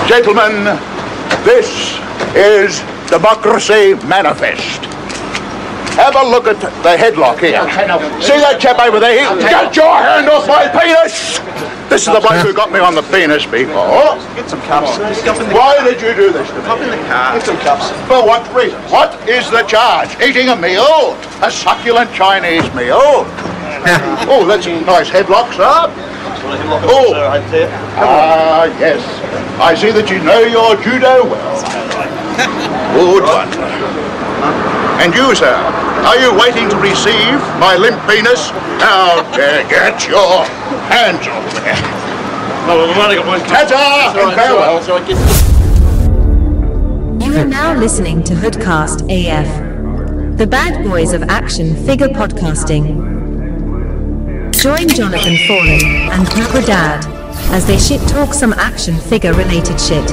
Gentlemen, this is Democracy Manifest. Have a look at the headlock here. See that chap over there? Get your hand off my penis! This is the bloke who got me on the penis before. Get some cups. Why did you do this to me? Hop in the car. Get some cups. For what reason? What is the charge? Eating a meal? A succulent Chinese meal? Oh, that's a nice headlock, sir. Oh, yes. I see that you know your judo well. Good one. And you, sir, are you waiting to receive my limp penis? Now, get your hands off there. Ta-ta and farewell. You are now listening to HoodCastAF, the bad boys of action figure podcasting. Join Jonathan McFarlane and Cobra Dad as they shit talk some action figure related shit.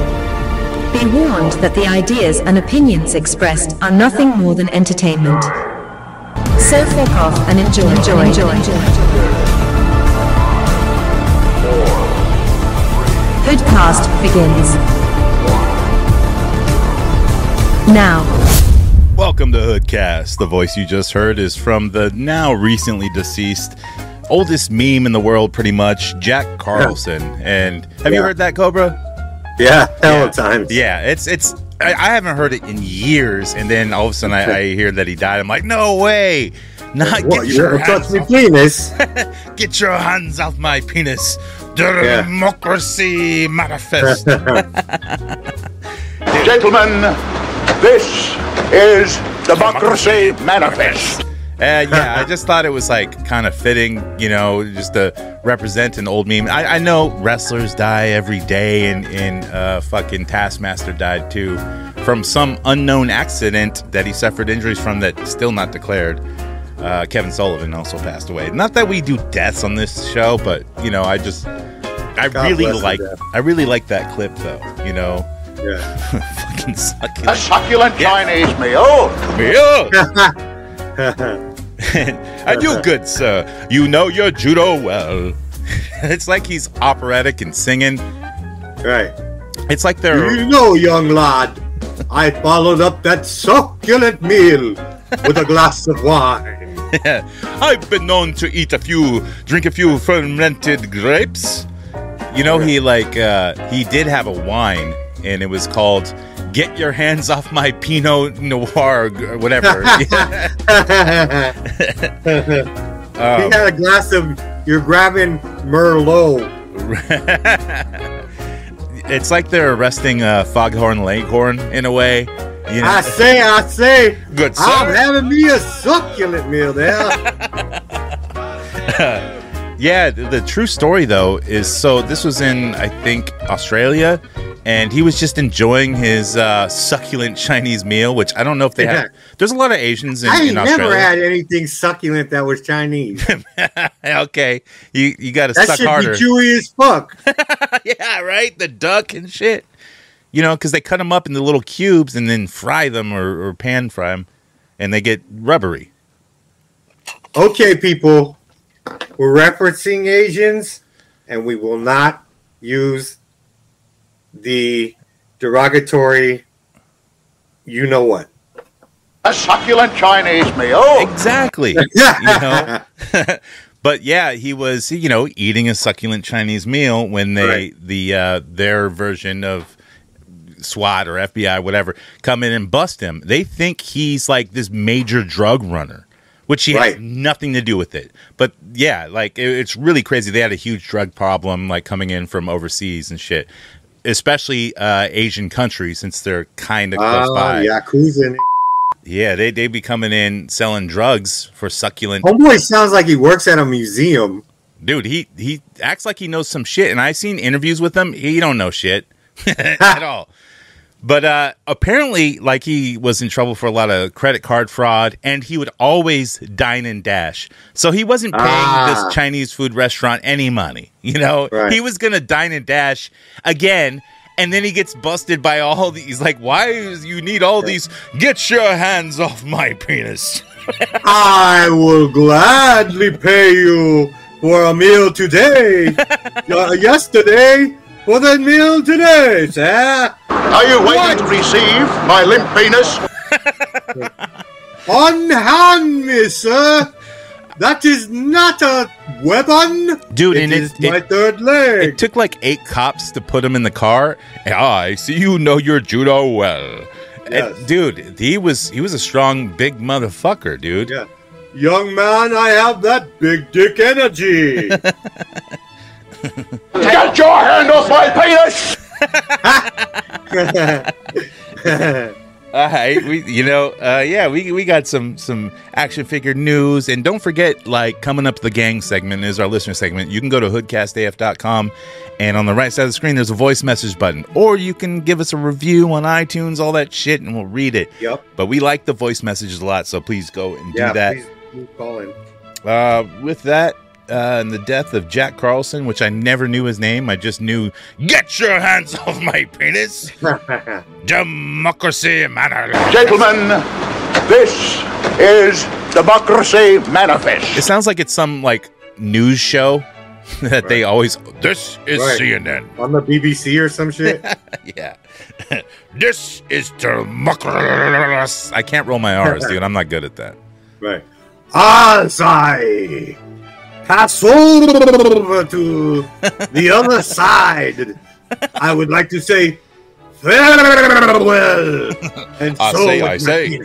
Be warned that the ideas and opinions expressed are nothing more than entertainment. So fuck off and enjoy. Hoodcast begins now. Welcome to Hoodcast. The voice you just heard is from the now recently deceased, oldest meme in the world pretty much, Jack Carlson. And have you heard that, Cobra? Yeah, hell of times. Yeah, it's I haven't heard it in years, and then all of a sudden I hear that he died. I'm like, no way! Not what, get your touch me penis. Get your hands off my penis. Democracy Manifest. Gentlemen, this is Democracy Manifest. Yeah, I just thought it was like kind of fitting, you know, just to represent an old meme. I know wrestlers die every day, and fucking Taskmaster died too from some unknown accident that he suffered injuries from that's still not declared. Kevin Sullivan also passed away. Not that we do deaths on this show, but you know, I really like that clip though, you know. Yeah. Fucking succulent. A succulent Chinese meal. And you, good sir, you know your judo well. It's like he's operatic and singing. Right. It's like they're... You know, young lad, I followed up that succulent meal with a glass of wine. Yeah. I've been known to drink a few fermented grapes. You know, he did have a wine, and it was called Get Your Hands Off My Pinot Noir, or whatever. He had a glass of, you're grabbing Merlot. It's like they're arresting Foghorn Leghorn in a way. You know? I say. Good sir. I'm having me a succulent meal there. Yeah, the true story, though, is this was in, I think, Australia, and he was just enjoying his succulent Chinese meal, which I don't know if they have. There's a lot of Asians in Australia. I never had anything succulent that was Chinese. Okay, you got to suck harder. That should be chewy as fuck. Yeah, right? The duck and shit. You know, because they cut them up into little cubes and then fry them or pan fry them, and they get rubbery. Okay, people. We're referencing Asians, and we will not use the derogatory, you know what. A succulent Chinese meal. Exactly. You know? But yeah, he was, you know, eating a succulent Chinese meal when their version of SWAT or FBI, whatever, come in and bust him. They think he's like this major drug runner, which he has nothing to do with it. But yeah, like it's really crazy. They had a huge drug problem, like coming in from overseas and shit, especially Asian countries, since they're kind of close by. Yakuza. Yeah, they be coming in selling drugs for succulent. Homeboy sounds like he works at a museum. Dude, he acts like he knows some shit, and I've seen interviews with him. He don't know shit at all. But apparently, like, he was in trouble for a lot of credit card fraud, and he would always dine and dash. So he wasn't paying this Chinese food restaurant any money. You know, he was going to dine and dash again, and then he gets busted by all these. Like, why you need all these? Get your hands off my penis. I will gladly pay you for a meal today. Yesterday, for the meal today, sir? Are you waiting to receive my limp penis? Unhand me, sir. That is not a weapon. Dude, it is my third leg. It took like 8 cops to put him in the car. I see you know your judo well. Yes. And, dude, he was a strong, big motherfucker, dude. Yeah. Young man, I have that big dick energy. Get your hand off my penis! All right, we got some action figure news, and don't forget, like, coming up the gang segment is our listener segment. You can go to HoodCastAF.com, and on the right side of the screen, there's a voice message button, or you can give us a review on iTunes, all that shit, and we'll read it. Yep. But we like the voice messages a lot, so please go and do that. Please call in. With that, and the death of Jack Carlson, which I never knew his name. I just knew, get your hands off my penis. Democracy Manifest. Gentlemen, this is Democracy Manifest. It sounds like it's some, like, news show that they always, this is CNN. On the BBC or some shit? Yeah. This is Democracy. I can't roll my R's, dude. I'm not good at that. Right. As I pass over to the other side, I would like to say farewell. And I say.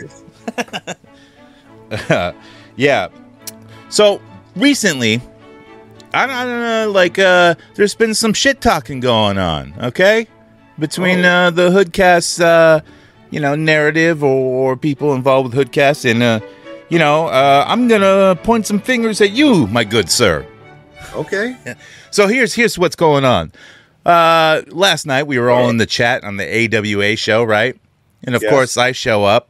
Yeah. So recently, I don't know, like, there's been some shit talking going on, okay? Between the Hoodcast, narrative or people involved with Hoodcast, and I'm gonna point some fingers at you, my good sir. Okay. So here's what's going on. Last night we were all in the chat on the AWA show, right? And of course I show up,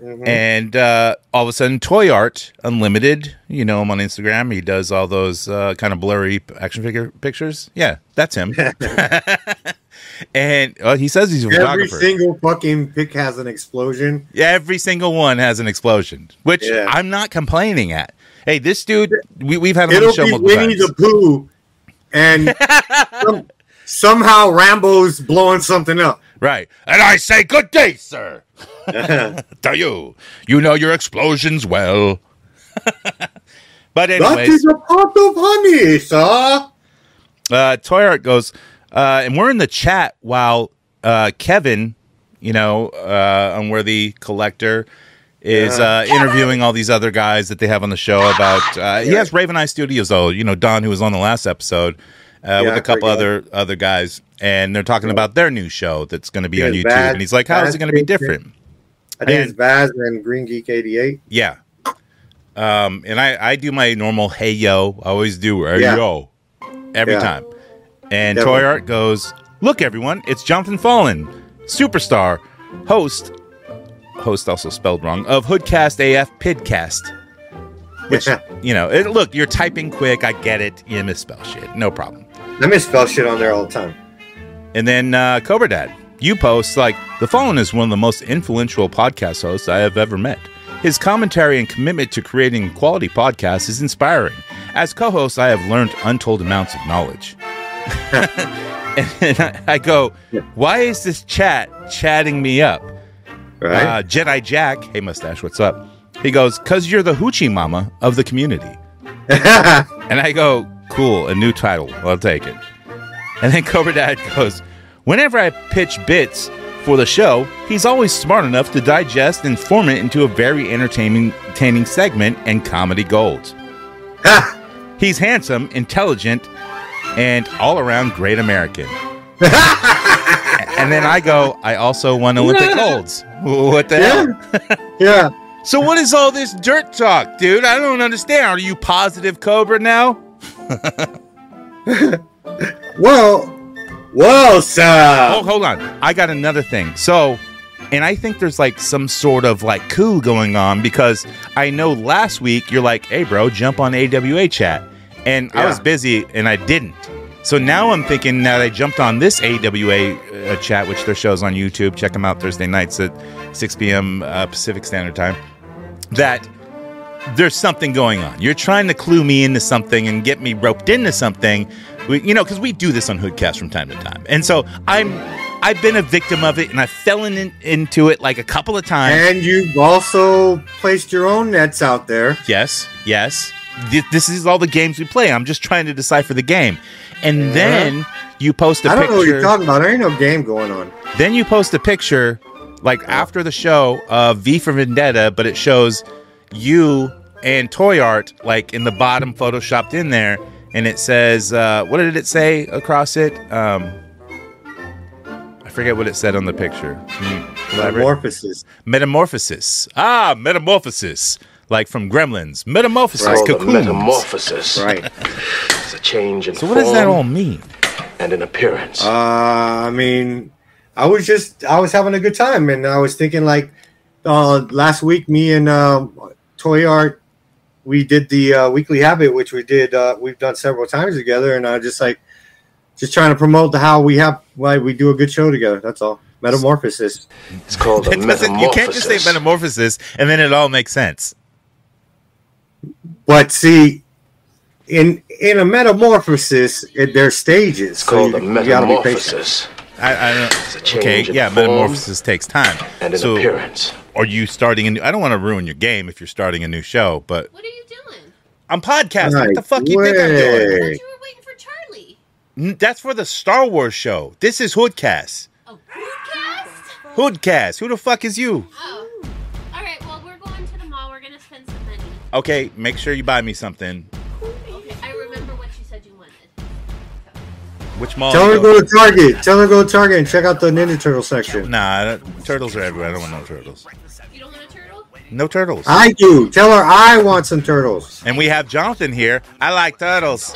and all of a sudden Toy Art Unlimited, you know him on Instagram. He does all those kind of blurry action figure pictures. Yeah, that's him. And he says he's a photographer. Every single fucking pic has an explosion. Yeah, every single one has an explosion, which I'm not complaining at. Hey, this dude, we've had him on the show multiple times. It'll be Winnie the Pooh, and somehow Rambo's blowing something up. Right. And I say, good day, sir. To you. You know your explosions well. But anyways. That is a pot of honey, sir. Toy Art goes, and we're in the chat while Kevin, Unworthy Collector, is interviewing all these other guys that they have on the show about. He has Raven Eye Studios, though. Don, who was on the last episode, with a couple other guys, and they're talking about their new show that's going to be on YouTube. And he's like, "How is it going to be different?" I think it's Vaz and Green Geek 88. Yeah. And I do my normal "Hey yo," I always do "Hey yo" every time. And Toy Art goes, "Look, everyone, it's Jonathan Fallen, superstar, host also spelled wrong, of HoodCastAF Pidcast." Which, look, you're typing quick, I get it, you misspell shit, no problem. I misspell shit on there all the time. And then Cobra Dad, you post, like, "The Fallen is one of the most influential podcast hosts I have ever met. His commentary and commitment to creating quality podcasts is inspiring. As co-host, I have learned untold amounts of knowledge." And I go, why is this chatting me up? Right. Jedi Jack, hey mustache, what's up? He goes, "'Cause you're the hoochie mama of the community." And I go, cool, a new title, I'll take it. And then Cobra Dad goes, "Whenever I pitch bits for the show, he's always smart enough to digest and form it into a very entertaining segment and comedy gold. He's handsome, intelligent, and all-around great American." And then I go, "I also won Olympic golds." What the hell? Yeah. So what is all this dirt talk, dude? I don't understand. Are you positive Cobra now? Well, sir. Oh, hold on. I got another thing. So, and I think there's like some sort of like coup going on, because I know last week you're like, "Hey, bro, jump on AWA chat." And I was busy and I didn't. So now I'm thinking, now that I jumped on this AWA chat, which their show's on YouTube, check them out Thursday nights at 6 p.m. Pacific Standard Time, that there's something going on. You're trying to clue me into something and get me roped into something because we do this on Hoodcast from time to time, and so I've been a victim of it, and I fell into it like a couple of times. And you've also placed your own nets out there. Yes. This is all the games we play. I'm just trying to decipher the game, and then you post a picture. I don't know what you're talking about. There ain't no game going on. Then you post a picture, like after the show, of V for Vendetta, but it shows you and Toy Art like in the bottom, photoshopped in there, and it says, what did it say across it? I forget what it said on the picture. Metamorphosis. Metamorphosis. Metamorphosis. Like from Gremlins. Metamorphosis. Right. Cocoons. Metamorphosis. Right. It's a change in So what does that all mean? And in appearance. I mean, I was having a good time, and I was thinking like last week, me and Toy Art, we did the Weekly Habit, which we've done several times together, and I just trying to promote how we do a good show together. That's all. Metamorphosis. It's called a metamorphosis. You can't just say metamorphosis and then it all makes sense. But see, in a metamorphosis, there's stages. It's called a metamorphosis. I don't. It's a change Okay, in yeah, form metamorphosis takes time. And in appearance. Are you starting a new? I don't want to ruin your game if you're starting a new show, but What are you doing? I'm podcasting. What the fuck you think I'm I doing? thought you were waiting for Charlie. That's for the Star Wars show. This is Hoodcast. Oh, Hoodcast? Hoodcast. Who the fuck is you? Oh. All right, well, we're going to the mall. We're going to spend some money. Okay, make sure you buy me something. Okay, I remember what you said you wanted. Which mall? Tell her to go to Target. Tell her to go to Target and check out the Ninja Turtle section. Nah, turtles are everywhere. I don't want no turtles. You don't want a turtle? No turtles. I do. Tell her I want some turtles. And we have Jonathan here. I like turtles.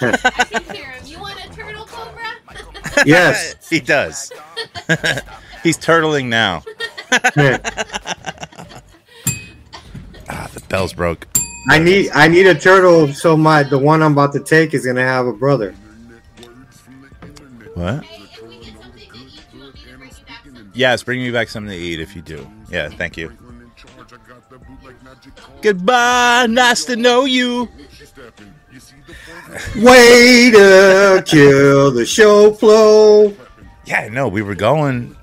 I can hear him. You want a turtle, Cobra? Yes. He does. He's turtling now. The bell's broke. I need a turtle, so the one I'm about to take is gonna have a brother. What? Hey, if we get something to eat, you want me to bring you back something? Yes, bring me back something to eat if you do. Yeah, thank you. Goodbye, nice to know you. Way to kill the show flow. Yeah, no, we were going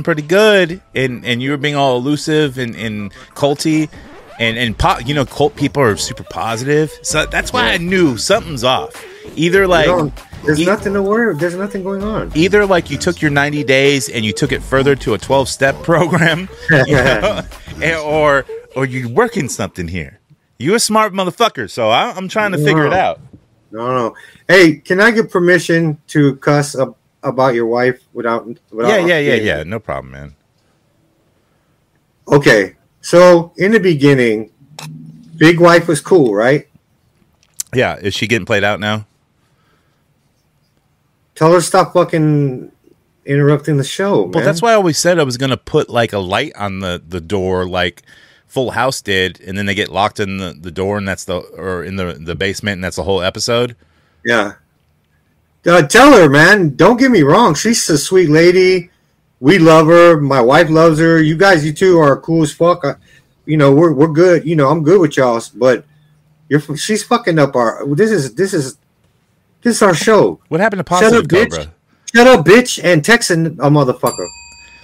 pretty good, and you were being all elusive and culty, and cult people are super positive, so that's why I knew something's off. Either like there's nothing to worry. There's nothing going on. Either like you took your 90 days and you took it further to a 12-step program, or you're working something here. You a smart motherfucker, so I'm trying to figure it out. No. Hey, can I get permission to cuss about your wife without Yeah. No problem, man. Okay, so in the beginning, Big Wife was cool, right? Yeah, is she getting played out now? Tell her to stop fucking interrupting the show, man. Well, that's why I always said I was gonna put like a light on the door, like Full House did, and then they get locked in the door, and or in the basement, and that's the whole episode. Yeah. Tell her, man. Don't get me wrong. She's a sweet lady. We love her. My wife loves her. You two are cool as fuck. We're good. I'm good with y'all, but she's fucking up our. This is our show. What happened to Positive Cobra? Shut up, bitch, and texting a motherfucker.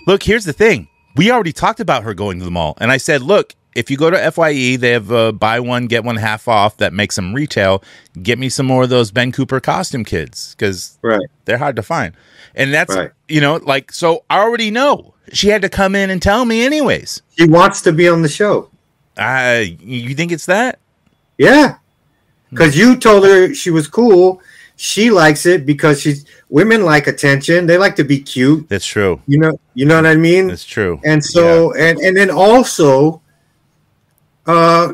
Look, here's the thing. We already talked about her going to the mall, and I said, look, if you go to FYE, they have buy one, get one half off that makes them retail. Get me some more of those Ben Cooper costume kids, because they're hard to find. And that's, so I already know. She had to come in and tell me anyways. She wants to be on the show. You think it's that? Yeah. Because you told her she was cool. She likes it because women like attention. They like to be cute. That's true. You know what I mean? That's true. And so, and then also,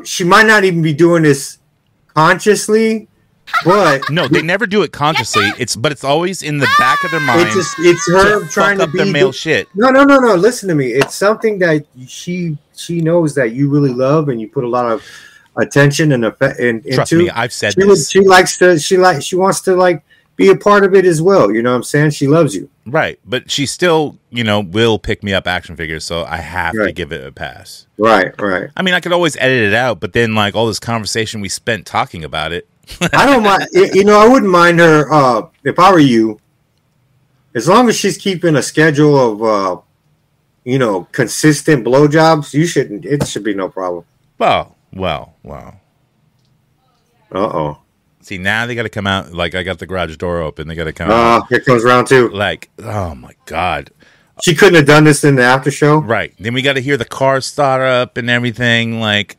she might not even be doing this consciously, but no, they never do it consciously. It's always in the back of their mind. It's her trying to be their male shit. No. Listen to me. It's something that she knows that you really love, and you put a lot of attention and trust me, I've said this. She wants to like be a part of it as well. You know what I'm saying? She loves you. Right. But she still, will pick me up action figures, so I have to give it a pass. Right. I mean, I could always edit it out, but then like all this conversation we spent talking about it, I don't mind. I wouldn't mind her if I were you, as long as she's keeping a schedule of, consistent blowjobs. It should be no problem. Well. Uh-oh. See, now they got to come out. Like, I got the garage door open. They got to come out. Here comes round 2. Like, oh my God. She couldn't have done this in the after show. Right. Then we got to hear the car start up and everything. Like,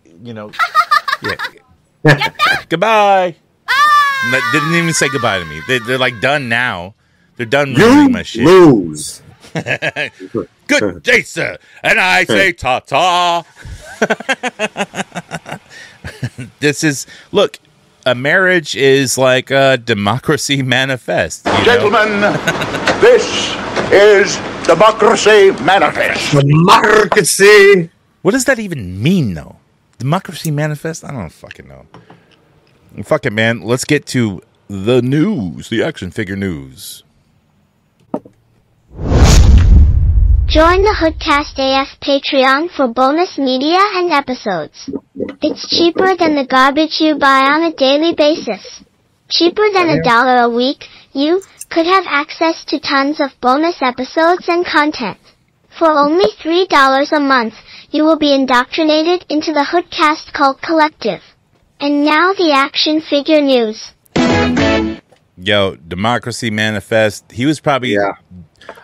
Yeah. Goodbye. Didn't even say goodbye to me. They're like done now. They're done ruining my shit. Lose. Good day, sir. And I say ta-ta. Look, a marriage is like a democracy manifest. Gentlemen, this is Democracy Manifest. Democracy. What does that even mean, though? Democracy Manifest? I don't fucking know. Fuck it, man. Let's get to the news, the action figure news. Join the HoodCastAF Patreon for bonus media and episodes. It's cheaper than the garbage you buy on a daily basis. Cheaper than $1 a week, you could have access to tons of bonus episodes and content. For only $3 a month, you will be indoctrinated into the HoodCast cult collective. And now the action figure news. Yo, Democracy Manifest. He was probably... Yeah.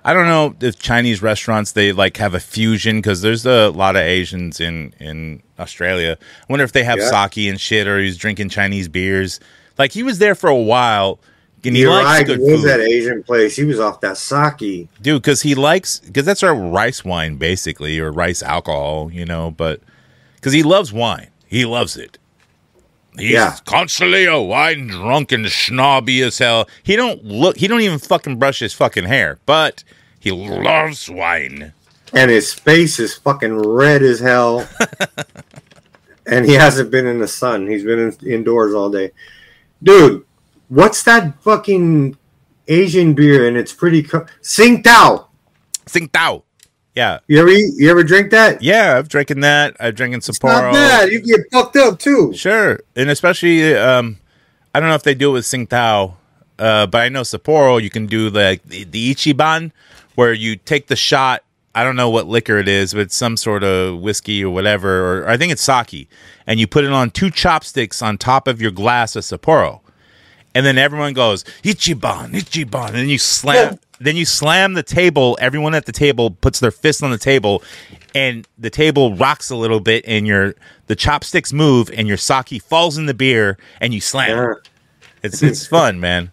I don't know if Chinese restaurants, they like have a fusion, because there's a lot of Asians in Australia. I wonder if they have sake and shit, or he's drinking Chinese beers. Like, he was there for a while, and he likes good food. That Asian place, he was off that sake. Dude, because that's our rice wine, basically, or rice alcohol, but because he loves wine. He loves it. He's constantly a wine drunk and snobby as hell. He don't even fucking brush his fucking hair, but he loves wine. And his face is fucking red as hell. And he hasn't been in the sun. He's been indoors all day. Dude, what's that fucking Asian beer? And it's pretty... Tsingtao. Tsingtao. Yeah. You ever drink that? Yeah, I've drinking that. I've drinking Sapporo. It's not bad. You get fucked up too. Sure. And especially, I don't know if they do it with Tsingtao, but I know Sapporo, you can do the Ichiban, where you take the shot. I don't know what liquor it is, but it's some sort of whiskey or whatever, or I think it's sake. And you put it on 2 chopsticks on top of your glass of Sapporo. And then everyone goes, Ichiban, Ichiban. And then you slam... Then you slam the table. Everyone at the table puts their fist on the table, and the table rocks a little bit, and the chopsticks move, and your sake falls in the beer, and you slam. It's fun, man.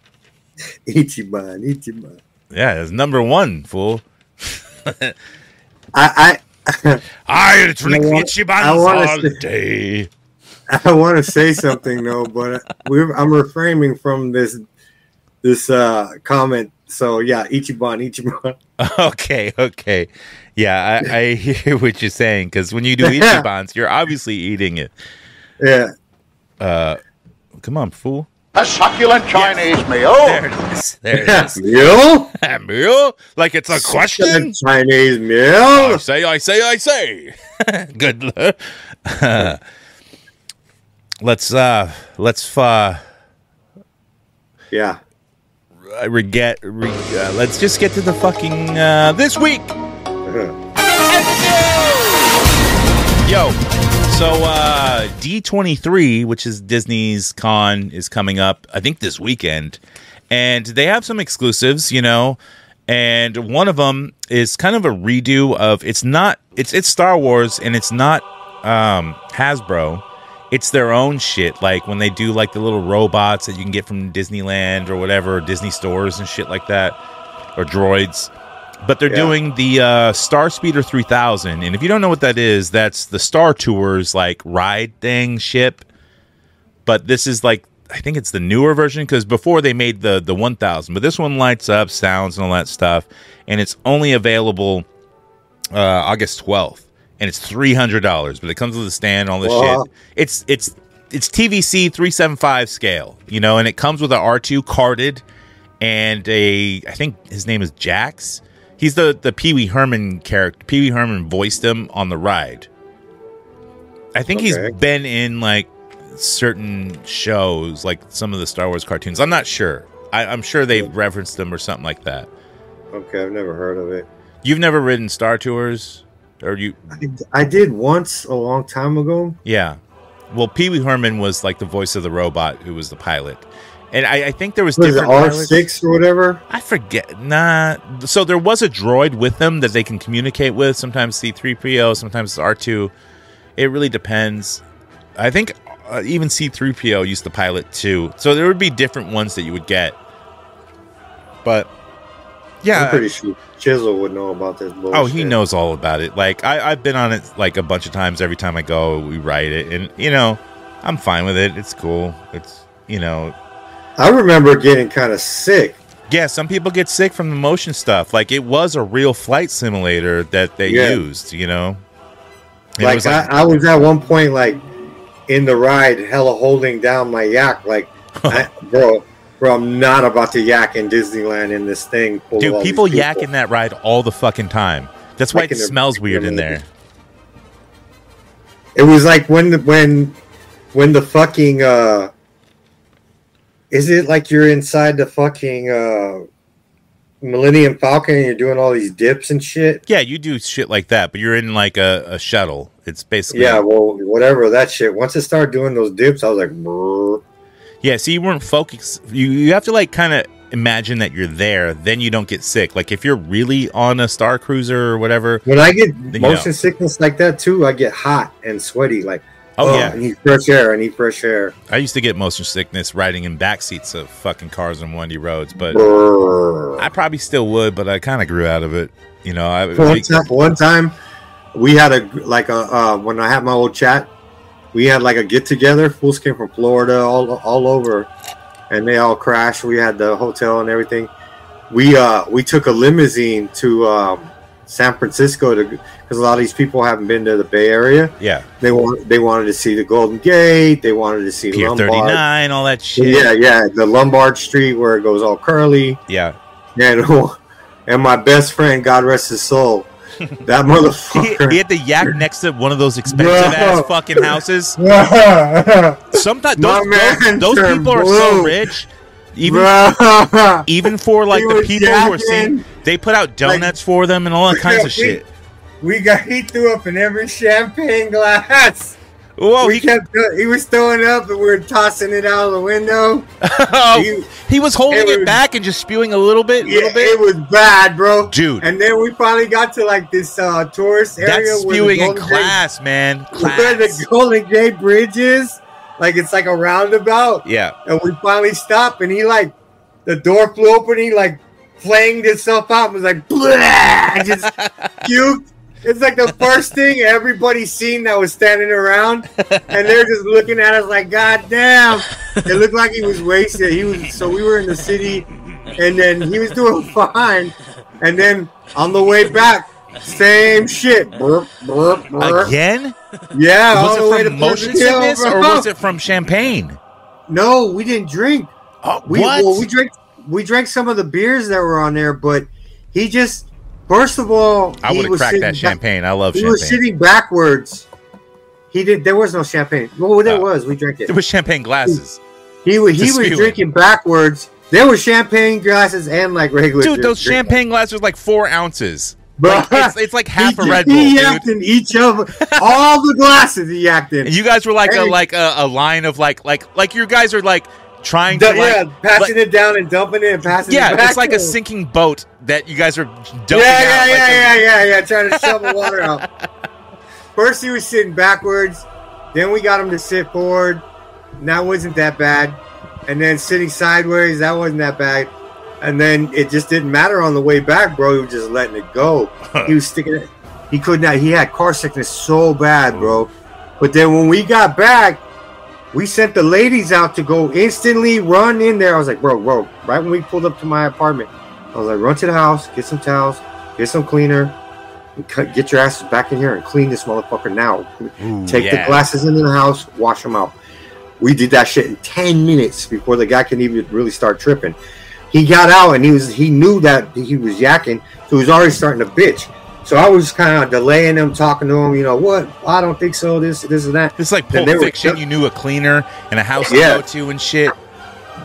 Ichiban. Yeah, it's #1, fool. I drink Ichibans all day. I want to say something though, but I'm refraining from this comment. So yeah, Ichiban. Okay. Yeah, I hear what you're saying, because when you do Ichibans, you're obviously eating it. Yeah. Come on, fool. A succulent Chinese meal. There it is. Meal? Meal? Like it's a question? Chinese meal? I say. Good luck. Let's yeah. Let's just get to the fucking this week. Yo, so D23, which is Disney's con, is coming up, I think, this weekend, and they have some exclusives, and one of them is kind of a redo of it's Star Wars, and it's not Hasbro. It's their own shit, like when they do like the little robots that you can get from Disneyland or whatever, or Disney stores and shit like that, or droids. But they're doing the Star Speeder 3000, and if you don't know what that is, that's the Star Tours like ride thing ship. But this is like, I think it's the newer version, because before they made the 1000, but this one lights up, sounds and all that stuff, and it's only available August 12th. And it's $300, but it comes with a stand, all this shit. It's TVC 375 scale, and it comes with an R2 carded, and I think his name is Jax. He's the Pee Wee Herman character. Pee Wee Herman voiced him on the ride. I think he's been in like certain shows, like some of the Star Wars cartoons. I'm not sure. I'm sure they referenced them or something like that. Okay, I've never heard of it. You've never ridden Star Tours? Or you? I did once a long time ago. Yeah. Well, Pee Wee Herman was like the voice of the robot who was the pilot. And I think there was different R6 or whatever? I forget. Nah. So there was a droid with them that they can communicate with. Sometimes C-3PO, sometimes it's R2. It really depends. I think even C-3PO used to pilot too. So there would be different ones that you would get. But, yeah. I'm pretty sure Chisel would know about this bullshit. Oh, he knows all about it. Like, I've been on it like a bunch of times. Every time I go, we ride it. And, you know, I'm fine with it. It's cool. It's, you know... I remember getting kind of sick. Yeah, some people get sick from the motion stuff. Like, it was a real flight simulator that they used, you know? And like, I was at one point, like, in the ride, hella holding down my yak. Like, bro, I'm not about to yak in Disneyland in this thing. Dude, people yak in that ride all the fucking time. That's why it smells weird in there. It was like when the fucking... is it like you're inside the fucking Millennium Falcon and you're doing all these dips and shit? Yeah, you do shit like that, but you're in like a shuttle. It's basically... Yeah, well, whatever, that shit. Once it started doing those dips, I was like... Brr. Yeah, so you weren't focused. You have to like kind of imagine that you're there, then you don't get sick. Like if you're really on a Star Cruiser or whatever... When I get motion sickness like that too, I get hot and sweaty, like... Oh, yeah. I need fresh air. I need fresh air. I used to get motion sickness riding in back seats of fucking cars on windy roads, but I probably still would, but I kind of grew out of it. You know, one time we had when I had my old chat, we had like a get together. Fools came from Florida, all over, and they all crashed. We had the hotel and everything. We took a limousine to San Francisco because a lot of these people haven't been to the Bay Area. Yeah, they wanted to see the Golden Gate. They wanted to see Pier Lombard. 39, all that shit. Yeah, the Lombard Street where it goes all curly. Yeah, and my best friend, God rest his soul, that motherfucker. He had the yak next to one of those expensive ass fucking houses. Sometimes those people are so rich. Even for like the people who are seeing, they put out donuts for them and all that kinds of shit. He threw up in every champagne glass. Whoa, he was throwing up and we were tossing it out of the window. He was holding it back and just spewing a little bit. It was bad, bro. Dude. And then we finally got to like this tourist area. That's spewing in class, man. Where the Golden Gate Bridge is. Like, it's like a roundabout. Yeah. And we finally stopped, and he, like, the door flew open, he, like, flanged himself out and was like, blah! And just puked. It's like the first thing everybody's seen that was standing around, and they're just looking at us like, God damn. It looked like he was wasted. So we were in the city, and then he was doing fine. And then on the way back, same shit. Burp, burp, burp. Again? Yeah. Was it from motion sickness or was it from champagne? No, we didn't drink. Oh, we drank some of the beers that were on there, but he just, first of all, I would have cracked that champagne. I love champagne. He was sitting backwards. There was no champagne. Well, there was. We drank it. There was champagne glasses. He was drinking backwards. There were champagne glasses and like regular. Dude, those champagne glasses are like 4 ounces. Like, it's like half a Red Bull. He yacked in each of all the glasses. He yacked in. And you guys were like a line of like you guys are like trying to passing it down and dumping it and passing it back. Yeah, it's like a sinking boat that you guys are dumping out. Yeah, trying to shovel water out. First he was sitting backwards, then we got him to sit forward, and that wasn't that bad. And then sitting sideways, that wasn't that bad. And then it just didn't matter on the way back, bro. He was just letting it go. He was sticking it. He could not. He had car sickness so bad, bro. But then when we got back, we sent the ladies out to go instantly run in there. I was like, bro. Right when we pulled up to my apartment, I was like, run to the house, get some towels, get some cleaner, get your asses back in here and clean this motherfucker now. Take the glasses into the house, wash them out. We did that shit in 10 minutes before the guy could even really start tripping. He got out and he knew that he was yakking, so he was already starting to bitch. So I was kind of delaying them, talking to them. You know what? I don't think so. This and that. It's like Pulp Fiction. You knew a cleaner and a house to go to and shit.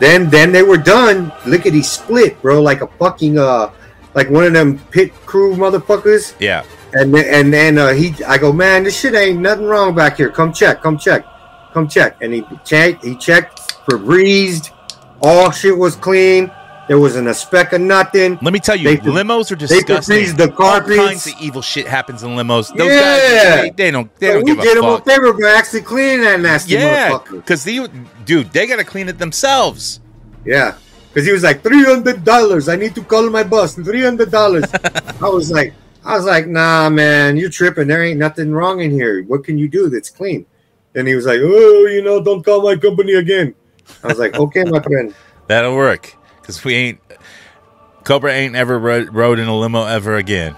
Then they were done. Lickety split, bro. Like a fucking like one of them pit crew motherfuckers. Yeah. And then I go, man, this shit ain't nothing wrong back here. Come check. And he checked, Febrezed. All shit was clean. There wasn't a speck of nothing. Let me tell you, limos are disgusting. They Febrezed the carpets. All kinds of evil shit happens in limos. Those guys, they don't give a fuck. We did them a favor by actually cleaning that nasty motherfucker. Because dude, they gotta clean it themselves. Yeah. Because he was like, $300. I need to call my boss. $300. I was like, nah, man, you're tripping. There ain't nothing wrong in here. What can you do that's clean? And he was like, oh, don't call my company again. I was like, okay, my friend. That'll work. Because Cobra ain't ever rode in a limo ever again.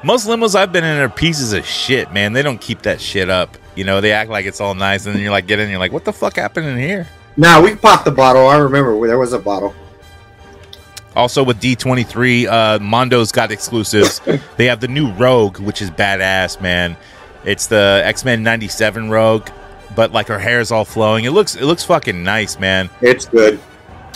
Most limos I've been in are pieces of shit, man. They don't keep that shit up. They act like it's all nice, and then you're like, get in, and you're like, what the fuck happened in here? Nah, we popped the bottle. I remember there was a bottle. Also with D23, Mondo's got exclusives. They have the new Rogue, which is badass, man. It's the X-Men 97 Rogue, but like her hair's all flowing. It looks fucking nice, man. It's good.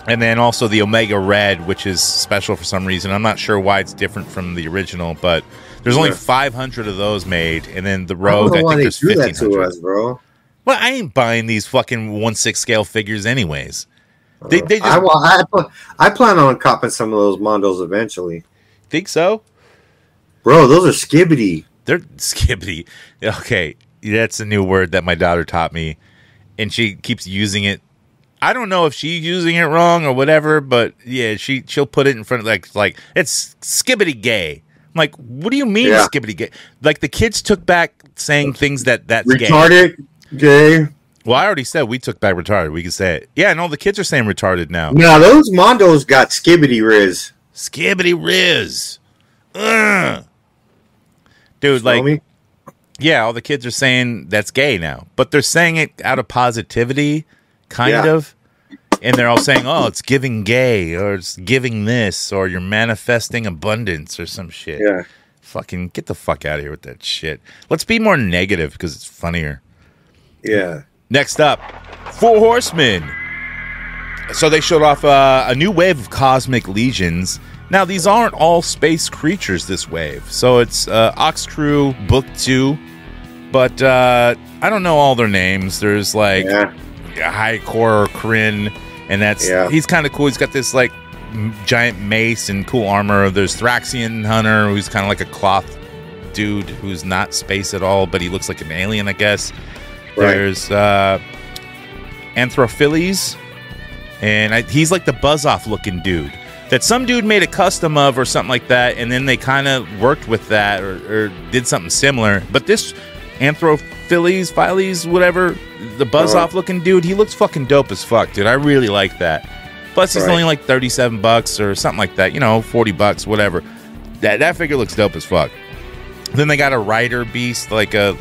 And then also the Omega Red, which is special for some reason. I'm not sure why it's different from the original, but there's only 500 of those made. And then the Rogue, I think there's 1,500. That to us, bro. Well, I ain't buying these fucking 1/6 scale figures anyways. They just, I plan on copping some of those Mondos eventually. Think so? Bro, those are skibbity. They're skibbity. Okay, that's a new word that my daughter taught me, and she keeps using it. I don't know if she's using it wrong or whatever, but yeah, she'll put it in front of like it's skibbity gay. I'm like, what do you mean skibbity gay? Like the kids took back saying things that's retarded, gay. Well, I already said we took back retarded. We can say it. Yeah, no, the kids are saying retarded now. Now, those Mondos got skibbity riz. Skibbity riz. Ugh. Dude, like, yeah, all the kids are saying that's gay now. But they're saying it out of positivity, kind of. And they're all saying, oh, it's giving gay, or it's giving this, or you're manifesting abundance, or some shit. Yeah. Fucking get the fuck out of here with that shit. Let's be more negative, because it's funnier. Yeah. Next up, 4 Horsemen. So they showed off a new wave of cosmic legions. Now, these aren't all space creatures, this wave. So it's Ox Crew Book 2. But I don't know all their names. There's like High Core Kryn, and he's kind of cool. He's got this like giant mace and cool armor. There's Thraxian Hunter, who's kind of like a cloth dude who's not space at all, but he looks like an alien, I guess. Right. There's Anthrophiles, and he's like the buzz-off looking dude that some dude made a custom of or something like that, and then they kind of worked with that or did something similar. But this Anthrophiles, whatever, the buzz-off looking dude, he looks fucking dope as fuck, dude. I really like that. Plus, he's only like $37 or something like that, $40, whatever. That figure looks dope as fuck. Then they got a rider beast, like a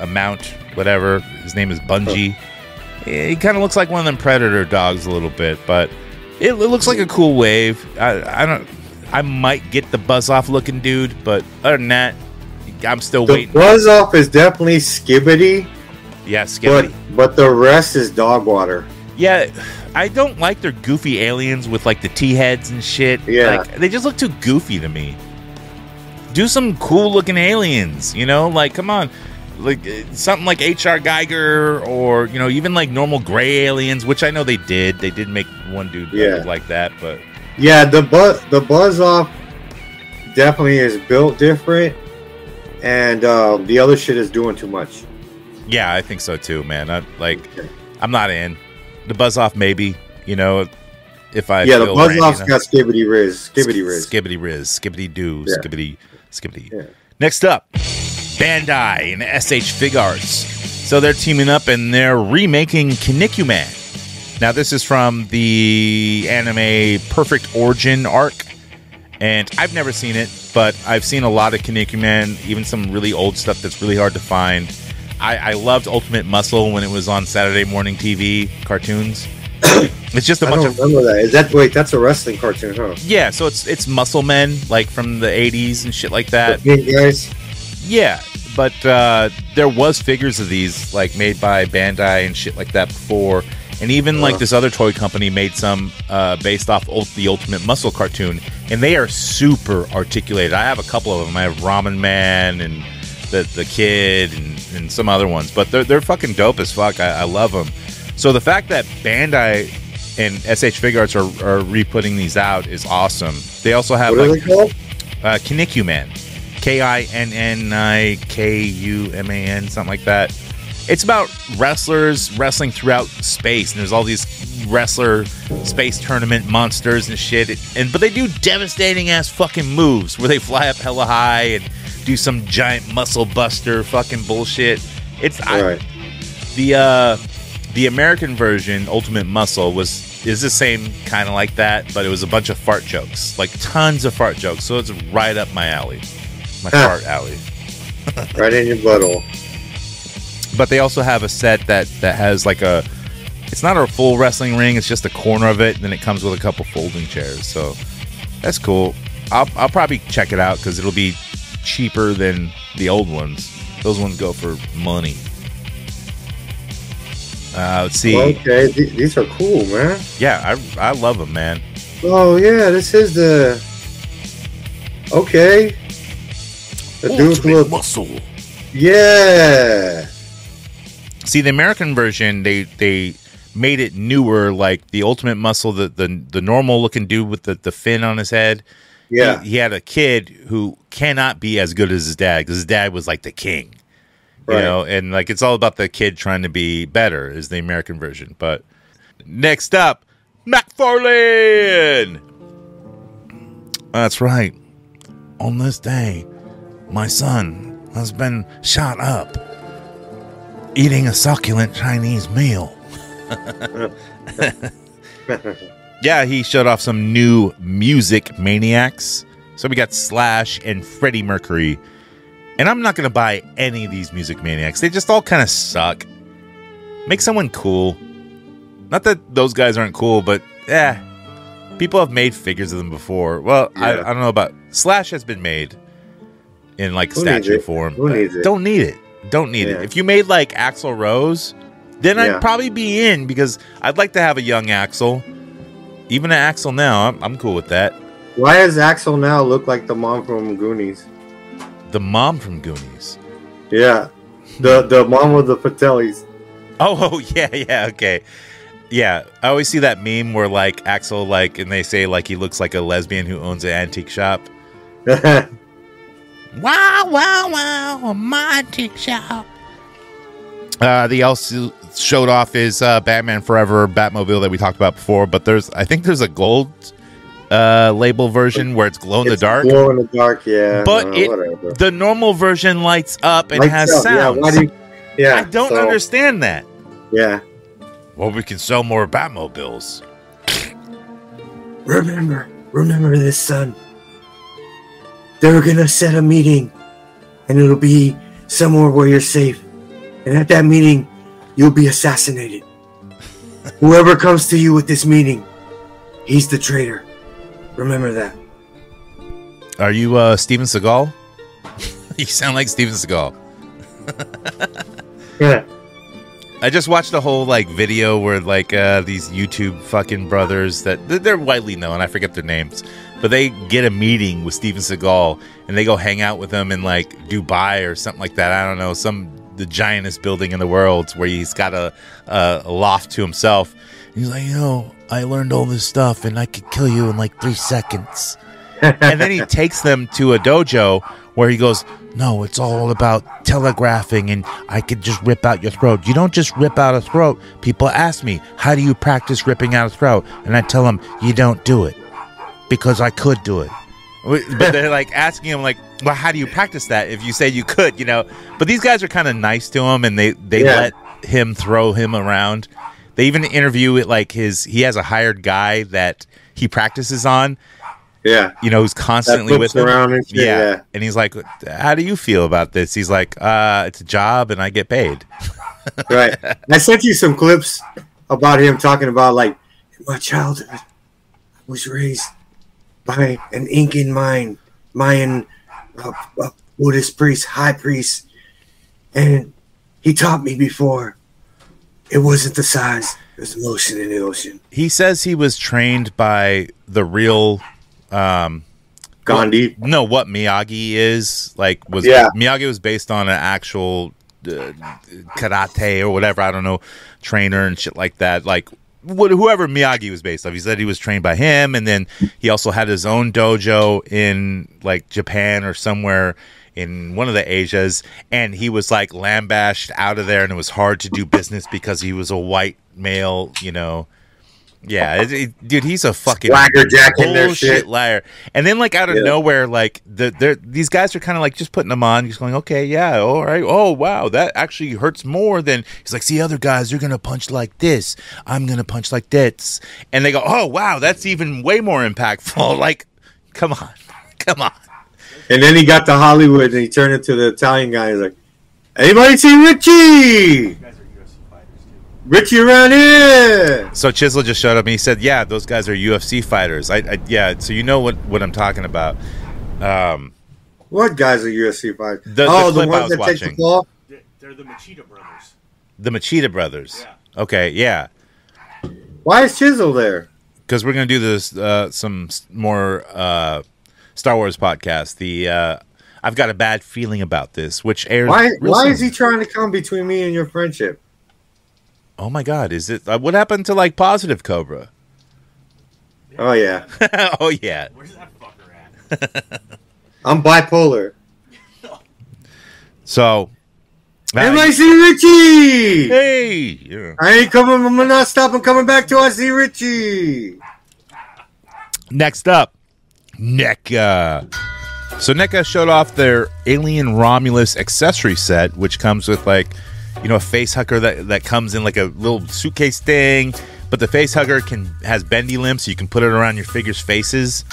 mount, whatever. His name is Bungie. He kind of looks like one of them Predator dogs a little bit, but it looks like a cool wave. I might get the buzz-off looking dude, but other than that, I'm still waiting. The buzz-off is definitely skibbity. Yeah, skibbity. But the rest is dog water. Yeah, I don't like their goofy aliens with like the T-heads and shit. Yeah. Like, they just look too goofy to me. Do some cool looking aliens, like come on, like something like H.R. Geiger or even like normal gray aliens, which I know they did make one dude look like that, but the buzz off definitely is built different, and the other shit is doing too much. Yeah, I think so too, man. I'm not in the buzz off. Maybe if I the buzz off's got skibbity riz, skibbity doo, skibbity. Yeah. Next up, Bandai and SH Fig Arts. So they're teaming up and they're remaking Kinnikuman. Now this is from the anime Perfect Origin arc, and I've never seen it, but I've seen a lot of Kinnikuman, even some really old stuff that's really hard to find. I loved Ultimate Muscle when it was on Saturday morning TV cartoons. It's just a I bunch don't of remember that. Is that wait? That's a wrestling cartoon, huh? yeah. So it's muscle men like from the 80s and shit like that. The big guys. Yeah, but there was figures of these like made by Bandai and shit like that before, and even like this other toy company made some based off the Ultimate Muscle cartoon, and they are super articulated. I have a couple of them. I have Ramen Man and the Kid and some other ones, but they're fucking dope as fuck. I love them. So the fact that Bandai and SH Fig Arts are re-putting these out is awesome. They also have What are they called? Kinniku Man. KINNIKUMAN, something like that. It's about wrestlers wrestling throughout space, and there's all these wrestler space tournament monsters and shit. But they do devastating ass fucking moves where they fly up hella high and do some giant muscle buster fucking bullshit. It's Right. the American version, Ultimate Muscle, is the same kind of like that, but it was a bunch of fart jokes, like tons of fart jokes. So it's right up my alley. My fart alley. Right in your butthole. But they also have a set that has like it's not a full wrestling ring, it's just a corner of it, and then it comes with a couple folding chairs. So that's cool. I'll probably check it out because it'll be cheaper than the old ones. Those ones go for money. Let's see. Okay, these are cool, man. Yeah, I love them, man. Oh yeah, this is the. Okay. The dude with muscle. Yeah. See, the American version, they made it newer, like the Ultimate Muscle, the normal looking dude with the fin on his head. Yeah. He had a kid who cannot be as good as his dad because his dad was like the king. You Right. know, and like it's all about the kid trying to be better is the American version. But next up, McFarlane. That's right. On this day, my son has been shot up eating a succulent Chinese meal. Yeah, he showed off some new music maniacs. So we got Slash and Freddie Mercury. And I'm not going to buy any of these music maniacs. They just all kind of suck. Make someone cool. Not that those guys aren't cool, but people have made figures of them before. Well, Yeah. I don't know about... Slash has been made in like Who needs statue it? form. Who needs it? Don't need it. Don't need it. Yeah. If you made like Axl Rose, then Yeah. I'd probably be in because I'd like to have a young Axl. Even an Axl now, I'm cool with that. Why does Axel now look like the mom from Goonies? The mom from Goonies. Yeah. The mom of the Patelis. Oh yeah, okay. Yeah, I always see that meme where like Axl and they say like he looks like a lesbian who owns an antique shop. Wow, my antique shop. They also showed off his Batman Forever Batmobile that we talked about before, but I think there's a gold label version where it's glow in the dark. Glow in the dark, yeah. But whatever. the normal version lights up and Lights has up, sounds. Yeah, why do you, yeah. I don't understand that. Yeah. Well, we can sell more Batmobiles. Remember this, son. They're gonna set a meeting, and it'll be somewhere where you're safe. And at that meeting, you'll be assassinated. Whoever comes to you with this meeting, he's the traitor. Remember that. Are you Steven Seagal? You sound like Steven Seagal. Yeah. I just watched a whole like video where like these YouTube fucking brothers that they're widely known. I forget their names, but they get a meeting with Steven Seagal and they go hang out with him in like Dubai or something like that. I don't know, the giantest building in the world where he's got a loft to himself. He's like, I learned all this stuff and I could kill you in like 3 seconds. And then he takes them to a dojo where he goes, no, it's all about telegraphing and I could just rip out your throat. You don't just rip out a throat. People ask me, how do you practice ripping out a throat? And I tell them, you don't do it because I could do it. But they're like asking him like, well, how do you practice that if you say you could, But these guys are kind of nice to him and they let him throw him around. They even interview it like he has a hired guy that he practices on. Yeah. Who's constantly with him. Around and shit, yeah. And he's like, how do you feel about this? He's like, it's a job and I get paid. Right. I sent you some clips about him talking about like In my childhood, I was raised by an Incan Mayan Buddhist priest, high priest, and he taught me before. It wasn't the size; it was the motion in the ocean. He says he was trained by the real Gandhi. What Miyagi is Miyagi was based on an actual karate or whatever, I don't know, trainer and shit like that. Like whoever Miyagi was based off. He said he was trained by him, and then he also had his own dojo in like Japan or somewhere in one of the Asias, and he was like lambasted out of there, and it was hard to do business because he was a white male, you know. Yeah, dude, he's a fucking swaggerjacking their shit liar. And then, like, out of nowhere, like, these guys are kind of like just putting them on, just going, okay, yeah, all right, oh wow, that actually hurts more than. He's like, see, other guys, they're gonna punch like this, I'm gonna punch like this, and they go, oh wow, that's even way more impactful. Like, come on. And then he got to Hollywood and he turned into the Italian guy. He's like, anybody see Richie? Richie around here. So Chisel just showed up and he said, yeah, those guys are UFC fighters. Yeah, so you know what I'm talking about. What guys are UFC fighters? The clip I was watching. They're the Machida brothers. The Machida brothers. Yeah. Okay, yeah. Why is Chisel there? Because we're going to do this some more Star Wars podcast. I've got a bad feeling about this, which airs. Why is he trying to come between me and your friendship? Oh my God! Is it what happened to like Positive Cobra? Oh yeah. Oh yeah. Where's that fucker at? I'm bipolar. So. Everybody see Richie! Hey! Yeah. I ain't coming. I'm not stopping coming back till I see Richie. Next up, NECA. So NECA showed off their Alien Romulus accessory set, which comes with like, you know, a face hugger that comes in like a little suitcase thing, but the face hugger has bendy limbs, so you can put it around your figures' faces,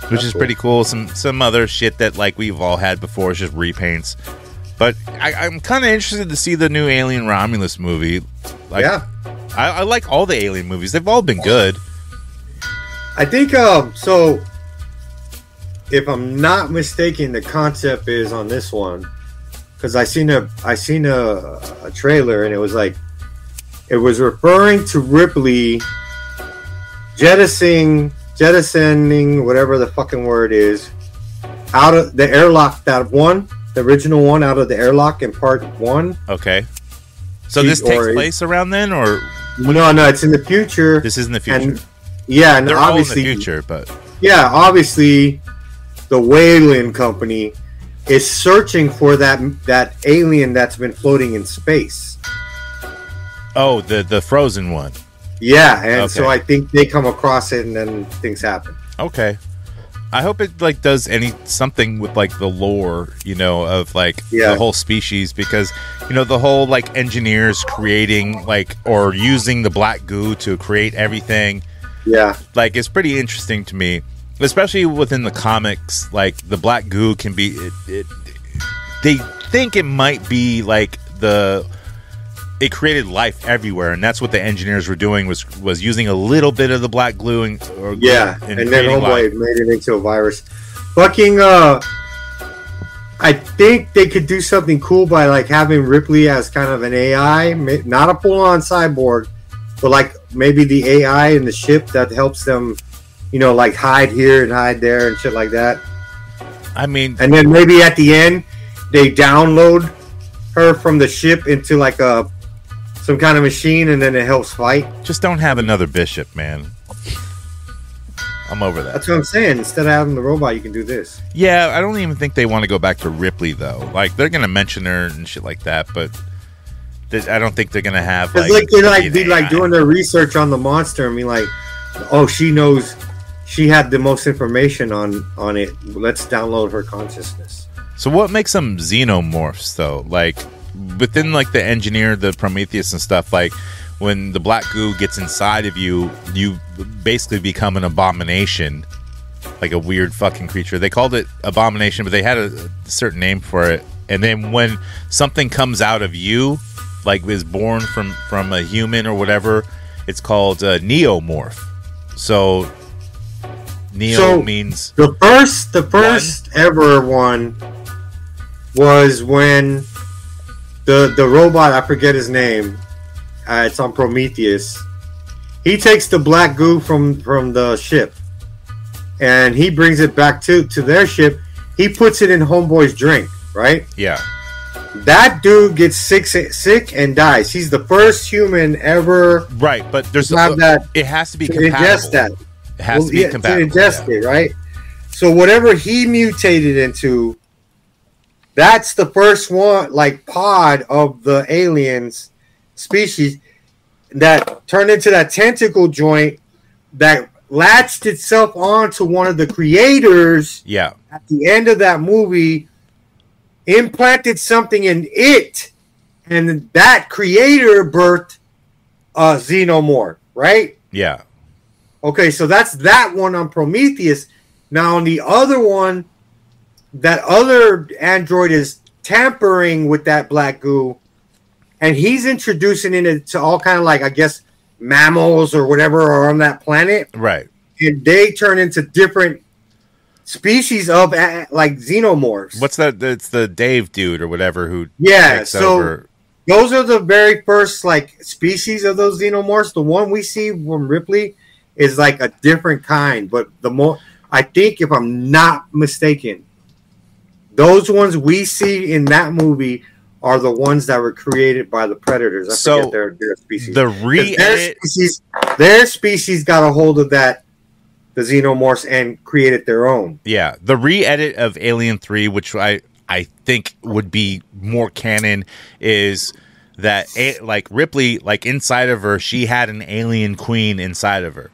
which is pretty cool. Some other shit that like we've all had before is just repaints. But I'm kind of interested to see the new Alien Romulus movie. Like, yeah, I like all the Alien movies; they've all been good. I think so. If I'm not mistaken, the concept is on this one. Because I seen a trailer and it was like, it was referring to Ripley jettisoning whatever the fucking word is out of the airlock, the original one out of the airlock in part 1. Okay. So this takes place around then, or no, it's in the future. This is in the future. And they're obviously all in the future, but yeah, obviously the Wayland company is searching for that alien that's been floating in space. Oh, the frozen one. Yeah, and so I think they come across it, and then things happen. Okay, I hope it like does something with like the lore, you know, of like the whole species, because you know the whole like engineers creating like or using the black goo to create everything. Yeah, like it's pretty interesting to me. Especially within the comics, like the black goo can be. They think it might be like it created life everywhere, and that's what the engineers were doing was using a little bit of the black glue and then Homeboy made it into a virus. Fucking, I think they could do something cool by like having Ripley as kind of an AI, not a full-on cyborg, but like maybe the AI in the ship that helps them. You know, like hide here and hide there and shit like that. I mean, and then maybe at the end they download her from the ship into like some kind of machine, and then it helps fight. Just don't have another Bishop, man. I'm over that. That's what I'm saying. Instead of having the robot, you can do this. Yeah, I don't even think they want to go back to Ripley though. Like they're gonna mention her and shit like that, but I don't think they're gonna have like they're be like doing their research on the monster and be like, oh, she knows. She had the most information on it. Let's download her consciousness. So what makes them xenomorphs though? Like within like the engineer, the Prometheus and stuff, like when the black goo gets inside of you, you basically become an abomination. Like a weird fucking creature. They called it abomination, but they had a certain name for it. And then when something comes out of you, like is born from a human or whatever, It's called Neomorph. So Neo means the first ever one was when the robot, I forget his name, it's on Prometheus. He takes the black goo from the ship, and he brings it back to their ship. He puts it in Homeboy's drink, right? Yeah. That dude gets sick and dies. He's the first human ever. Right, but there's that. It has to be to compatible. ingest that. It has to be compatible. To ingest it, right? So whatever he mutated into, that's the first one, like pod of the aliens species that turned into that tentacle joint that latched itself onto one of the creators. Yeah. At the end of that movie, implanted something in it, and that creator birthed a xenomorph, right? Yeah. Okay, so that's that one on Prometheus. Now on the other one, that other android is tampering with that black goo, and he's introducing it to all kind of, like, I guess, mammals or whatever are on that planet. Right. And they turn into different species of, like, xenomorphs. What's that? It's the Dave dude or whatever who takes so over. Those are the very first, like, species of those xenomorphs. The one we see from Ripley is like a different kind, but I think, if I'm not mistaken, those ones we see in that movie are the ones that were created by the Predators. I forget their species. Their species got a hold of the xenomorphs and created their own. Yeah, the re-edit of Alien 3, which I think would be more canon, is that like Ripley, like inside of her, she had an alien queen inside of her.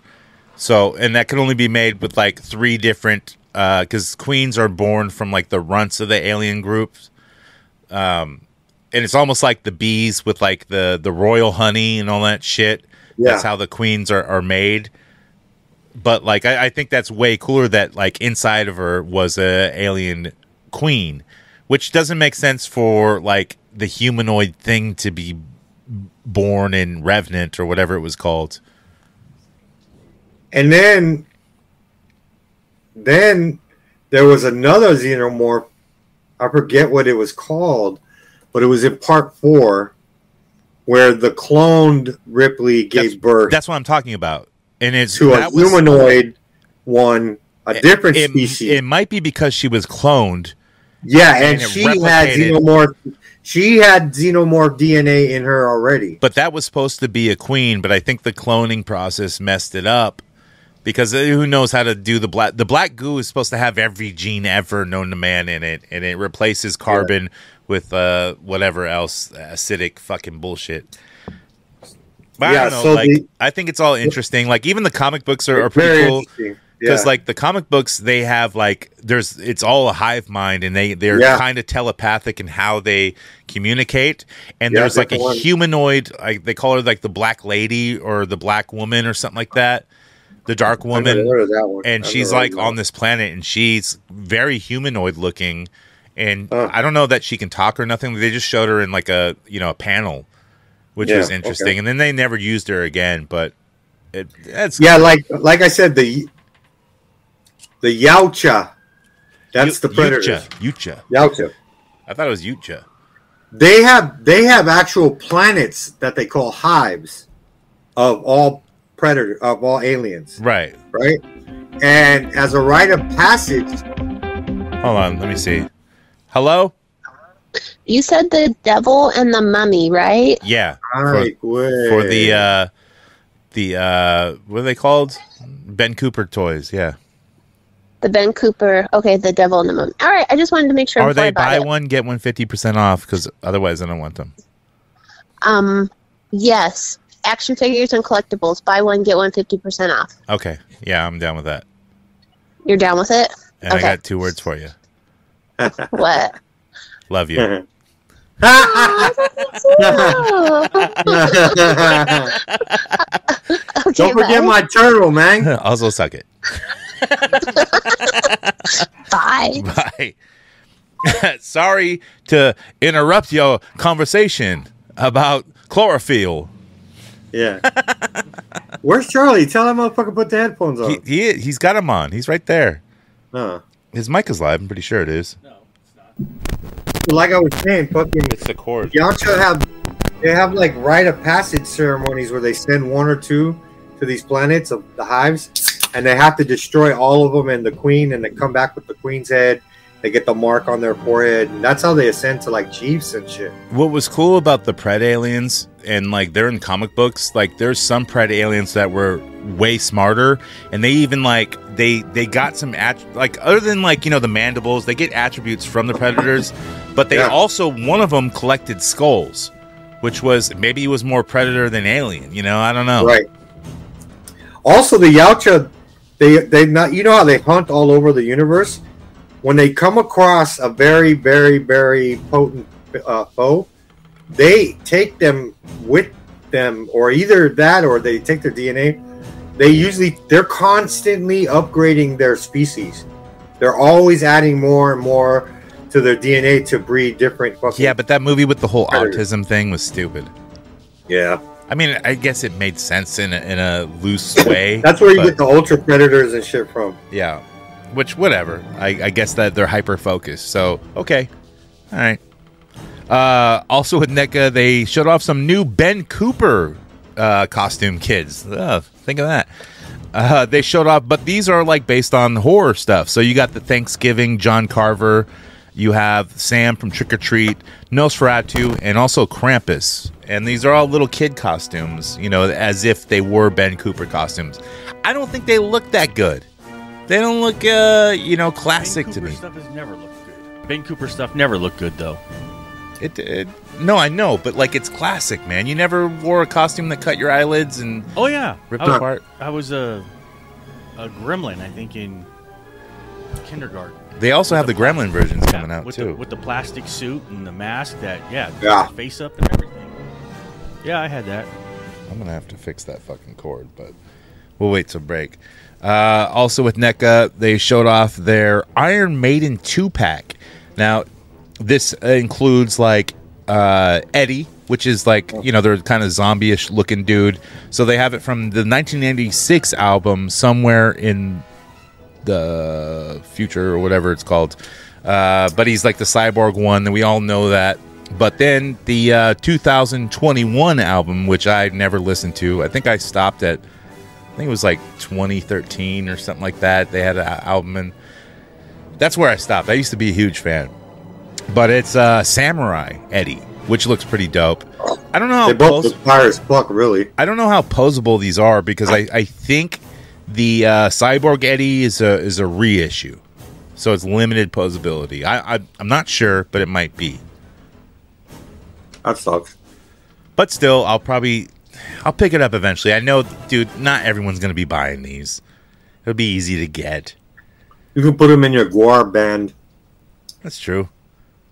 So, and that could only be made with like 3 different, because queens are born from like the runts of the alien groups. And it's almost like the bees with like the royal honey and all that shit. Yeah. That's how the queens are made. But like, I think that's way cooler that like inside of her was a alien queen, which doesn't make sense for like the humanoid thing to be born in Revenant or whatever it was called. And then there was another xenomorph. I forget what it was called, but it was in part 4 where the cloned Ripley gave birth. That's what I'm talking about. And it's to a humanoid one, a different species. It might be because she was cloned. Yeah, and she had xenomorph. She had xenomorph DNA in her already. But that was supposed to be a queen, but I think the cloning process messed it up. Because who knows how to do the black goo is supposed to have every gene ever known to man in it, and it replaces carbon with whatever else acidic fucking bullshit. But I don't know. I think it's all interesting. Like even the comic books are pretty cool because like the comic books they have like it's all a hive mind, and they're kind of telepathic in how they communicate. And there's like a humanoid, they call her like the Black Lady or the Black Woman or something like that. The Dark Woman, and she's like on this planet, and she's very humanoid looking, and I don't know that she can talk or nothing. They just showed her in like a panel, which was interesting, and then they never used her again. But that's like I said, the Yautja, that's the Predator. Yautja. I thought it was Yautja. They have actual planets that they call hives of all predator of all aliens, right, and as a rite of passage. Hold on, let me see. Hello, you said the Devil and the Mummy, right? Yeah, for the what are they called? Ben Cooper toys. Yeah, the Ben Cooper. Okay, the Devil and the Mummy. All right, I just wanted to make sure. Or they buy one get one 50% off, because otherwise I don't want them. Yes. Action figures and collectibles. Buy one, get one 50% off. Okay. Yeah, I'm down with that. You're down with it? And okay. I got 2 words for you. What? Love you. Okay, don't forget my turtle, man. Also suck it. Bye. Bye. Sorry to interrupt your conversation about chlorophyll. Yeah. Where's Charlie? Tell that motherfucker put the headphones on. He's got them on. He's right there. Huh. His mic is live. I'm pretty sure it is. No, it's not. Like I was saying, fucking It's the cord. Yacha have like rite of passage ceremonies where they send one or two to these planets of the hives, and they have to destroy all of them and the queen, and they come back with the queen's head. They get the mark on their forehead, and that's how they ascend to like chiefs and shit. What was cool about the Pred aliens, and like they're in comic books, like there's some Pred aliens that were way smarter, and they even like they got some like other than like, you know, the mandibles, they get attributes from the Predators, but they also, one of them collected skulls, which was, maybe he was more Predator than alien, you know, I don't know. Right. Also, the Yautja, they not, you know how they hunt all over the universe. When they come across a very, very, very potent foe, they take them with them, or either that, or they take their DNA. They're constantly upgrading their species. They're always adding more and more to their DNA to breed different fucking. Yeah, but that movie with the whole predators. autism thing was stupid. Yeah. I mean, I guess it made sense in a loose way. That's where you get the ultra predators and shit from. Yeah. Which, whatever. I guess that they're hyper-focused. So, okay. All right. Also with NECA, they showed off some new Ben Cooper costume kids. Think of that. They showed off, but these are like based on horror stuff. So you got the Thanksgiving John Carver. You have Sam from Trick or Treat, Nosferatu, and also Krampus. And these are all little kid costumes, you know, as if they were Ben Cooper costumes. I don't think they look that good. They don't look, you know, classic to me. Ben Cooper stuff has never looked good. Ben Cooper stuff never looked good, though. No, I know, but like it's classic, man. You never wore a costume that cut your eyelids and ripped apart. I was a gremlin, I think, in kindergarten. They also have the gremlin versions coming out too, with the plastic suit and the mask that face up and everything. Yeah, I had that. I'm gonna have to fix that fucking cord, but we'll wait till break. Also with NECA, they showed off their Iron Maiden 2-pack. Now, this includes like Eddie, which is like, you know, they're kind of zombie-ish looking dude. So they have it from the 1996 album, Somewhere in the Future or whatever it's called. But he's like the cyborg one, and we all know that. But then the 2021 album, which I never listened to, I think I stopped at, I think it was like 2013 or something like that. They had an album, and that's where I stopped. I used to be a huge fan. But it's Samurai Eddie, which looks pretty dope. I don't know how they both look fire as fuck, really. I don't know how posable these are, because I think the Cyborg Eddie is a reissue, so it's limited posability. I'm not sure, but it might be. That sucks. But still, I'll pick it up eventually. I know, dude, not everyone's gonna be buying these. It'll be easy to get. You can put them in your Guar band. That's true.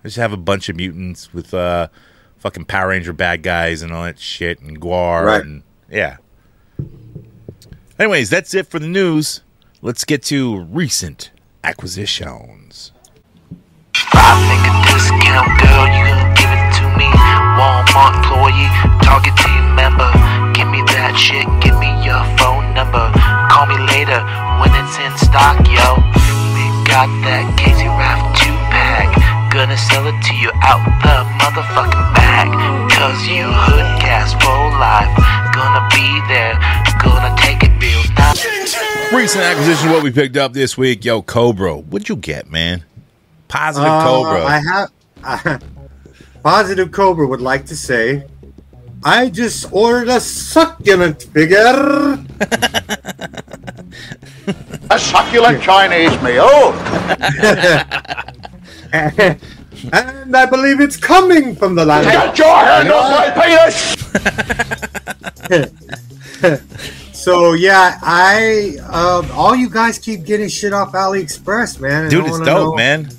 Just have a bunch of mutants with fucking Power Ranger bad guys and all that shit, and Guar, right. And yeah. Anyways, that's it for the news. Let's get to recent acquisitions. $5 discount, girl, you can give it to me. Walmart employee, Target team member. Give me that shit, give me your phone number. Call me later when it's in stock, yo. We got that Casey Raft 2-pack. Gonna sell it to you out the motherfucking bag. Cause you hoodcast for life. Gonna be there, gonna take it real nice. Recent acquisition, what we picked up this week. Yo, Cobra, what'd you get, man? Positive Cobra. I have Positive Cobra would like to say, I just ordered a succulent figure. A succulent Chinese meal. And I believe it's coming from the land. Get your hand off my penis! So yeah, all you guys keep getting shit off AliExpress, man. Dude, it's dope, man.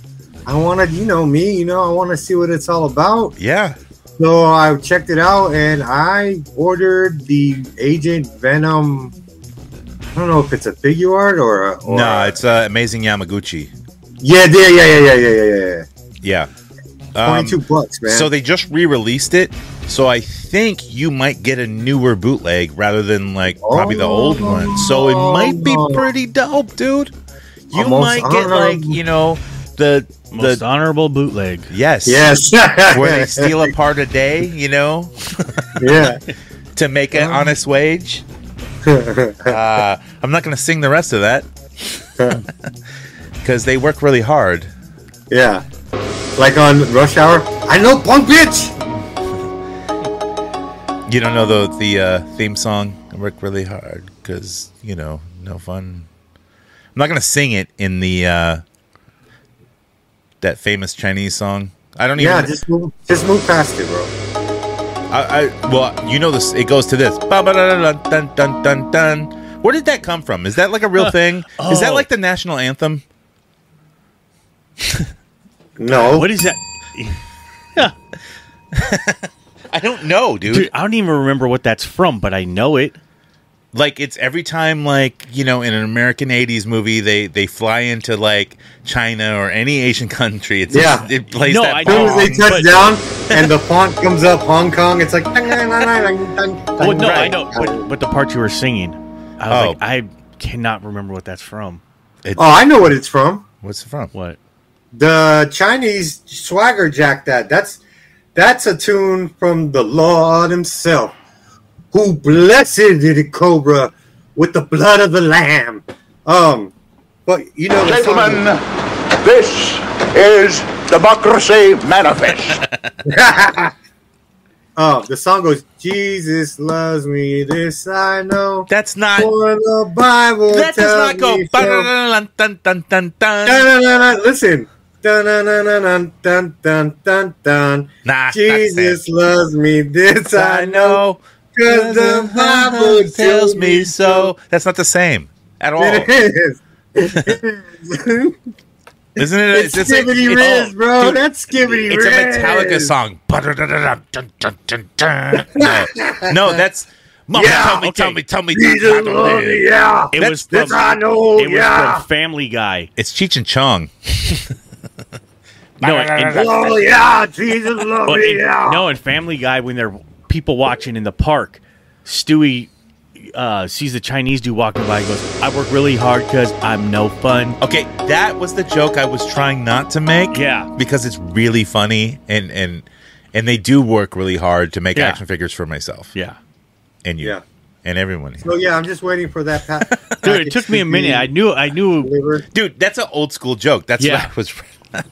I want to, I want to see what it's all about. Yeah. So I checked it out, and I ordered the Agent Venom. I don't know if it's a figure art or no, it's Amazing Yamaguchi. Yeah. Yeah. $22, man. So they just re-released it, So I think you might get a newer bootleg rather than like probably the old one. So it might be pretty dope, dude. You might get like, the most honorable bootleg. Yes. Where they steal a part a day, Yeah. To make an honest wage. I'm not going to sing the rest of that. Because they work really hard. Yeah. Like on Rush Hour. I know, punk bitch! You don't know the theme song? I work really hard because, no fun. I'm not going to sing it in the that famous Chinese song. I don't even... Yeah, just move past it, bro. Well, this. It goes to this. Ba-ba-da-da-dun-dun-dun-dun. Where did that come from? Is that like a real thing? Is that like the national anthem? No. What is that? I don't know, dude. I don't even remember what that's from, but I know it. Like, it's every time, like, in an American 80s movie, they fly into, like, China or any Asian country. It plays that as soon as they touch down and the font comes up Hong Kong, it's like... Well, no, I know. But the part you were singing, I was like, I cannot remember what that's from. I know what it's from. What's it from? What? The Chinese swagger jack that. That's a tune from the Lord himself, who blessed the cobra with the blood of the lamb. But gentlemen, this is Democracy Manifest. The song goes, Jesus loves me, this I know. That's not... For the Bible that does not go... Listen. Dun, dun, dun, dun, dun, dun, dun. Nah, Jesus loves me, this I know. Because the Bible tells me so. That's not the same at all. It is. Isn't it? It's Skibbity Riz, bro. Dude, that's Skibbity Riz. It's a Metallica song. No, that's... Mama, tell me. Jesus loves me, yeah. It was from Family Guy. It's Cheech and Chong. Jesus loves me, yeah. No, in Family Guy, when there are people watching in the park, Stewie sees the Chinese dude walking by and goes, I work really hard because I'm no fun. Okay, that was the joke I was trying not to make. Yeah. Because it's really funny, and they do work really hard to make action figures for myself. Yeah. And you. Yeah. And everyone. So I'm just waiting for that. Dude, it took me a minute. I knew. Dude, that's an old school joke. That's what I was. Yeah,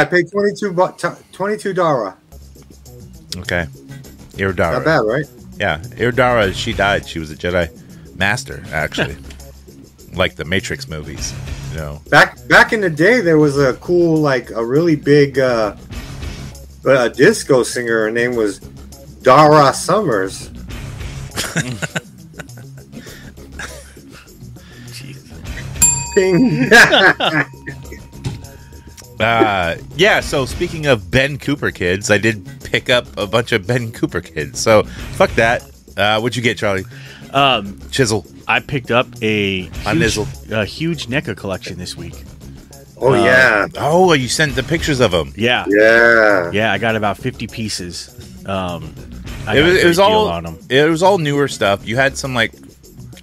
I paid $22. Okay. Iridara. Not bad, right? Yeah. Iridara, she died. She was a Jedi Master, actually. Like the Matrix movies, Back in the day, there was a cool, like, a really big disco singer. Her name was Dara Summers. So speaking of Ben Cooper kids, I did pick up a bunch of Ben Cooper kids. So fuck that. What'd you get, Charlie? Chisel. I picked up a huge NECA collection this week. Oh, yeah. Oh, you sent the pictures of them. Yeah. Yeah. Yeah, I got about 50 pieces. It was all newer stuff. You had some, like,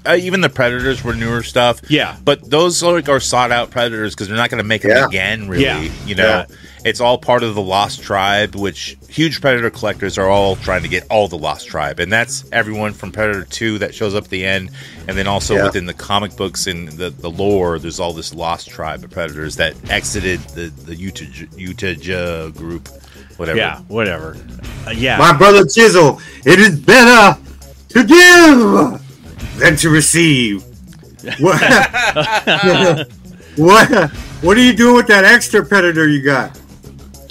even the Predators were newer stuff. Yeah. But those are sought out Predators because they're not going to make them again, really. Yeah. Yeah. It's all part of the Lost Tribe, which huge Predator collectors are all trying to get all the Lost Tribe. And that's everyone from Predator 2 that shows up at the end. And then also within the comic books and the lore, there's all this Lost Tribe of Predators that exited the Utah group. Whatever. Yeah, whatever. Yeah. My brother Chisel, it is better to give than to receive. What are you doing with that extra Predator you got?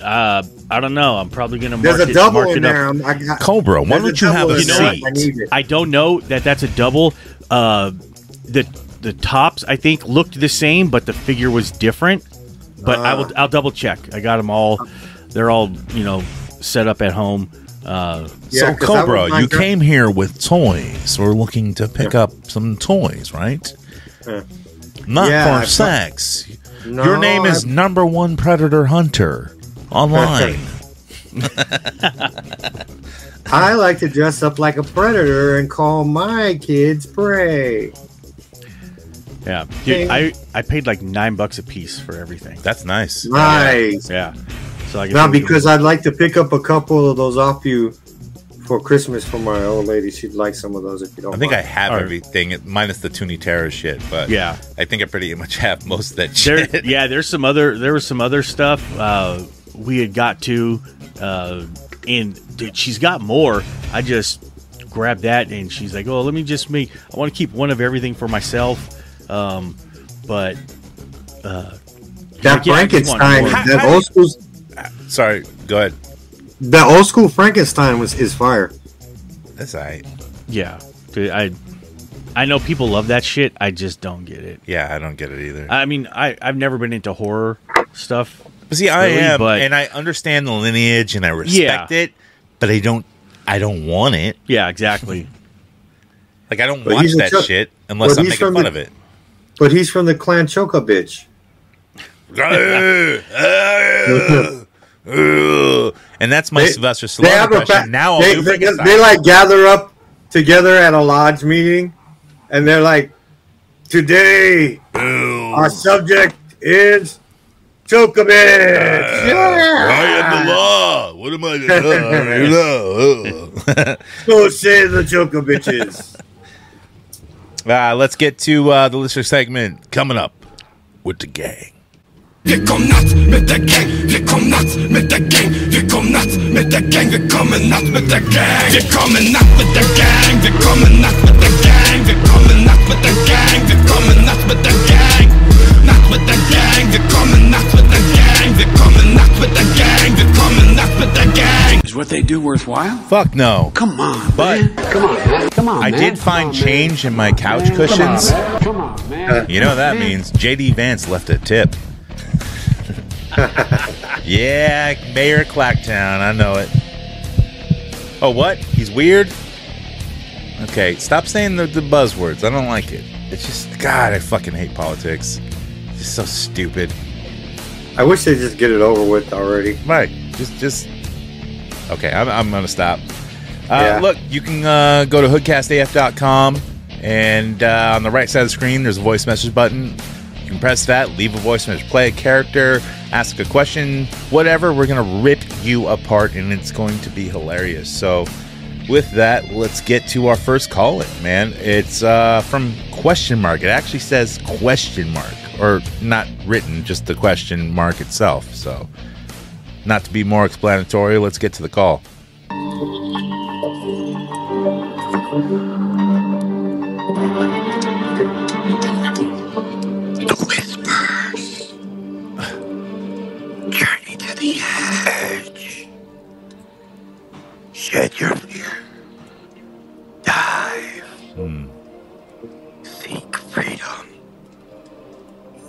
I don't know. I'm probably going to mark it. There's a double in there. Cobra, why don't you have a seat? I don't know that's a double. The tops, I think, looked the same, but the figure was different. But I'll double check. I got them all. They're all, set up at home. So, Cobra, you came here with toys. We're looking to pick up some toys, right? Not for sex. No, Your name is number one predator hunter online. I like to dress up like a predator and call my kids prey. Yeah, dude, I paid like $9 a piece for everything. That's nice. Nice. Yeah. So I Now, because I'd like to pick up a couple of those off you for Christmas for my old lady. She'd like some of those if you don't I think mind. I have everything minus the Toonie Terror shit, but yeah, I think I pretty much have most of that shit. There was some other stuff we had got to, and dude, she's got more. I just grabbed that, and she's like, "Oh, let me just I want to keep one of everything for myself." But that Frankenstein, that old school. Sorry, go ahead. The old school Frankenstein is fire. That's alright. Yeah, dude, I know people love that shit. I just don't get it. Yeah, I don't get it either. I mean, I've never been into horror stuff. But see, I am, but and I understand the lineage and I respect it, but I don't want it. Yeah, exactly. Like I don't watch that shit unless I'm making fun of it. But he's from the clan Choka bitch. And that's my Sylvester Stallone impression. Now they like gather up together at a lodge meeting, and they're like, "Today, our subject is Choka bitch." I am the law. What am I? Go say the Choka bitches. Let's get to the listener segment coming up with the gang. Wir kommen nachts mit der Gang, wir kommen nachts mit der Gang, wir kommen nachts mit der Gang, wir kommen nachts mit der Gang, wir kommen nachts mit der Gang, wir kommen nachts mit der Gang, wir kommen nachts mit der Gang, wir kommen nachts mit der Gang, nachts mit der Gang, wir kommen nachts mit der Gang, wir kommen nachts mit der Gang, wir kommen nachts mit der Gang. Is what they do worthwhile? Fuck no. Come on, but man. Come on, man. Come on, I man. did find change in my couch cushions. Come on, man. You know what that means? JD Vance left a tip. Yeah, Mayor Clacktown, I know it. Oh, what? He's weird? Okay, stop saying the buzzwords. I don't like it. It's just, God, I fucking hate politics. It's just so stupid. I wish they'd just get it over with already. Right. Just. Okay, I'm going to stop. Yeah. Look, you can go to HoodCastAF.com, and on the right side of the screen, there's a voice message button. You can press that, leave a voice message, play a character, ask a question, whatever. We're going to rip you apart, and it's going to be hilarious. So with that, let's get to our first call-in, man. It's from question mark. It actually says question mark, or not written, just the question mark itself. So not to be more explanatory, let's get to the call. Journey to the edge. Shed your fear. Dive. Seek freedom.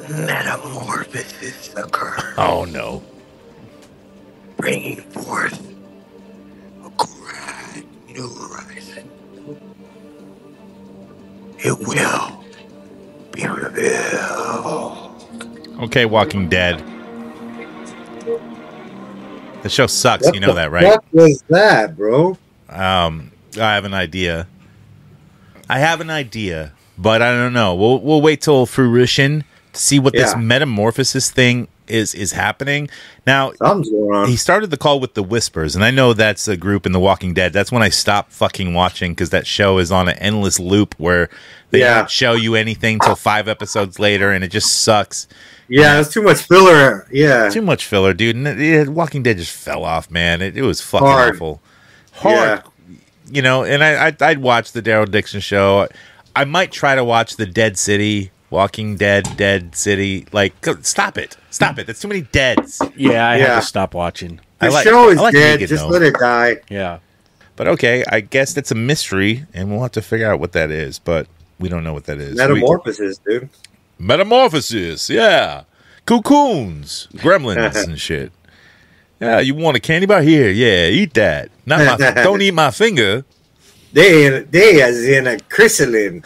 Metamorphosis occurs. Oh no. Bringing forth a grand new horizon. It will be revealed. Okay, Walking Dead. The show sucks, What you know that, right? What was that, bro? I have an idea. But I don't know. We'll wait till fruition to see what this metamorphosis thing is happening. Now, he started the call with the Whispers, and I know that's a group in The Walking Dead. That's when I stopped fucking watching, because that show is on an endless loop where they don't show you anything till 5 episodes later, and it just sucks. Yeah, it's too much filler. Yeah. Too much filler, dude. And Walking Dead just fell off, man. It was fucking awful. Yeah. You know, and I'd watch the Daryl Dixon show. I might try to watch the Dead City, Walking Dead, Dead City. Like, stop it. That's too many deads. Yeah, I have to stop watching. The show is dead. Just let it die. Yeah. But okay, I guess it's a mystery, and we'll have to figure out what that is. But we don't know what that is. Metamorphosis, dude. Metamorphosis, yeah. Cocoons, gremlins and shit. Yeah, you want a candy bar? Here, yeah, eat that. Not my, don't eat my finger. They as in a chrysalis.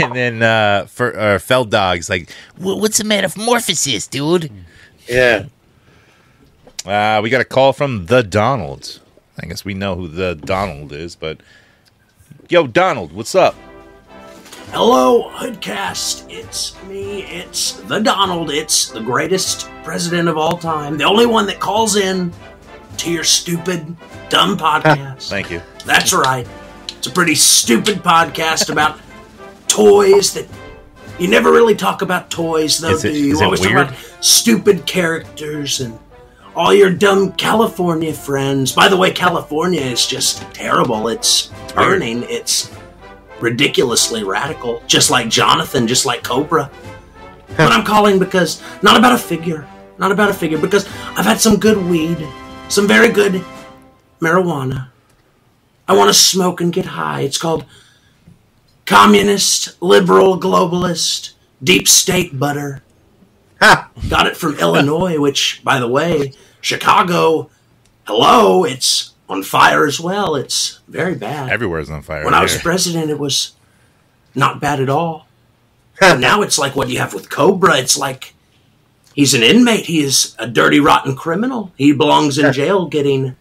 And then for Feld Dog's like, what's a metamorphosis, dude? Yeah. We got a call from the Donald. I guess we know who the Donald is, but yo, Donald, what's up? Hello, Hoodcast. It's me. It's the Donald. It's the greatest president of all time. The only one that calls in to your stupid, dumb podcast. Thank you. That's right. It's a pretty stupid podcast about toys that you never really talk about toys, though, do you? Is it always weird? talk about stupid characters and all your dumb California friends. By the way, California is just terrible. It's turning. It's ridiculously radical, just like Jonathan, just like Cobra. But I'm calling because not about a figure, because I've had some good weed, some very good marijuana. I want to smoke and get high. It's called communist, liberal, globalist, deep state butter. Got it from Illinois, which, by the way, Chicago, hello, it's on fire as well. It's very bad. Everywhere's on fire. When I was president, it was not bad at all. But now it's like what you have with Cobra. It's like he's an inmate. He is a dirty, rotten criminal. He belongs in jail getting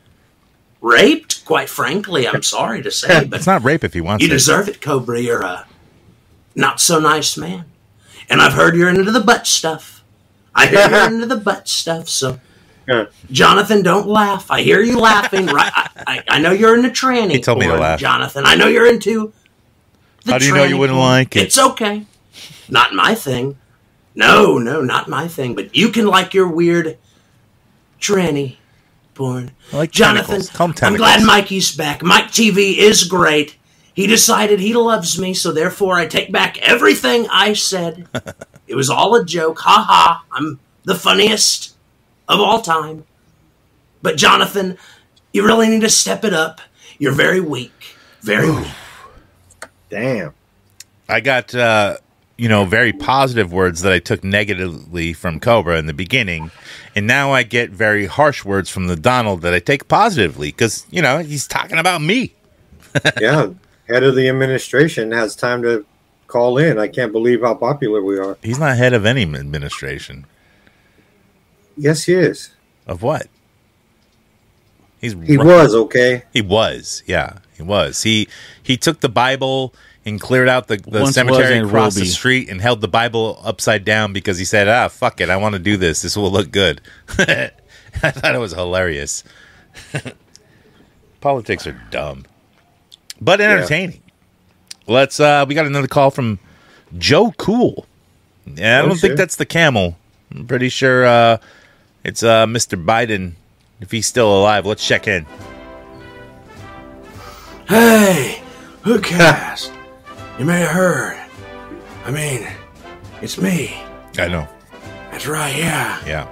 raped, quite frankly. I'm sorry to say. But it's not rape if he wants you it. deserve it, Cobra. You're a not-so-nice man. And I've heard you're into the butt stuff. So... Jonathan, don't laugh. I hear you laughing. Right? I know you're into tranny. He told me to laugh. Jonathan, I know you're into the How do you know you wouldn't like it? It's okay. Not my thing. No, not my thing. But you can like your weird tranny porn. I like Jonathan, tentacles. Call 'em I'm tentacles. glad Mikey's back. Mike TV is great. He decided he loves me, so therefore I take back everything I said. It was all a joke. Ha ha. I'm the funniest of all time. But Jonathan, you really need to step it up. You're very weak. Very weak. Damn. I got, very positive words that I took negatively from Cobra in the beginning. And now I get very harsh words from the Donald that I take positively because, he's talking about me. Yeah. Head of the administration has time to call in. I can't believe how popular we are. He's not head of any administration. Yes, he is. Of what? He was, okay? He was, yeah. He was. He took the Bible and cleared out the Once cemetery was across and will the be. street and held the Bible upside down because he said, fuck it, I want to do this. This will look good. I thought it was hilarious. Politics are dumb. But entertaining. Yeah. We got another call from Joe Cool. Yeah, I don't think that's the camel. I'm pretty sure it's Mr. Biden, if he's still alive. Let's check in. Hey, Hoodcast. You may have heard. I mean, it's me. I know. That's right, yeah. Yeah.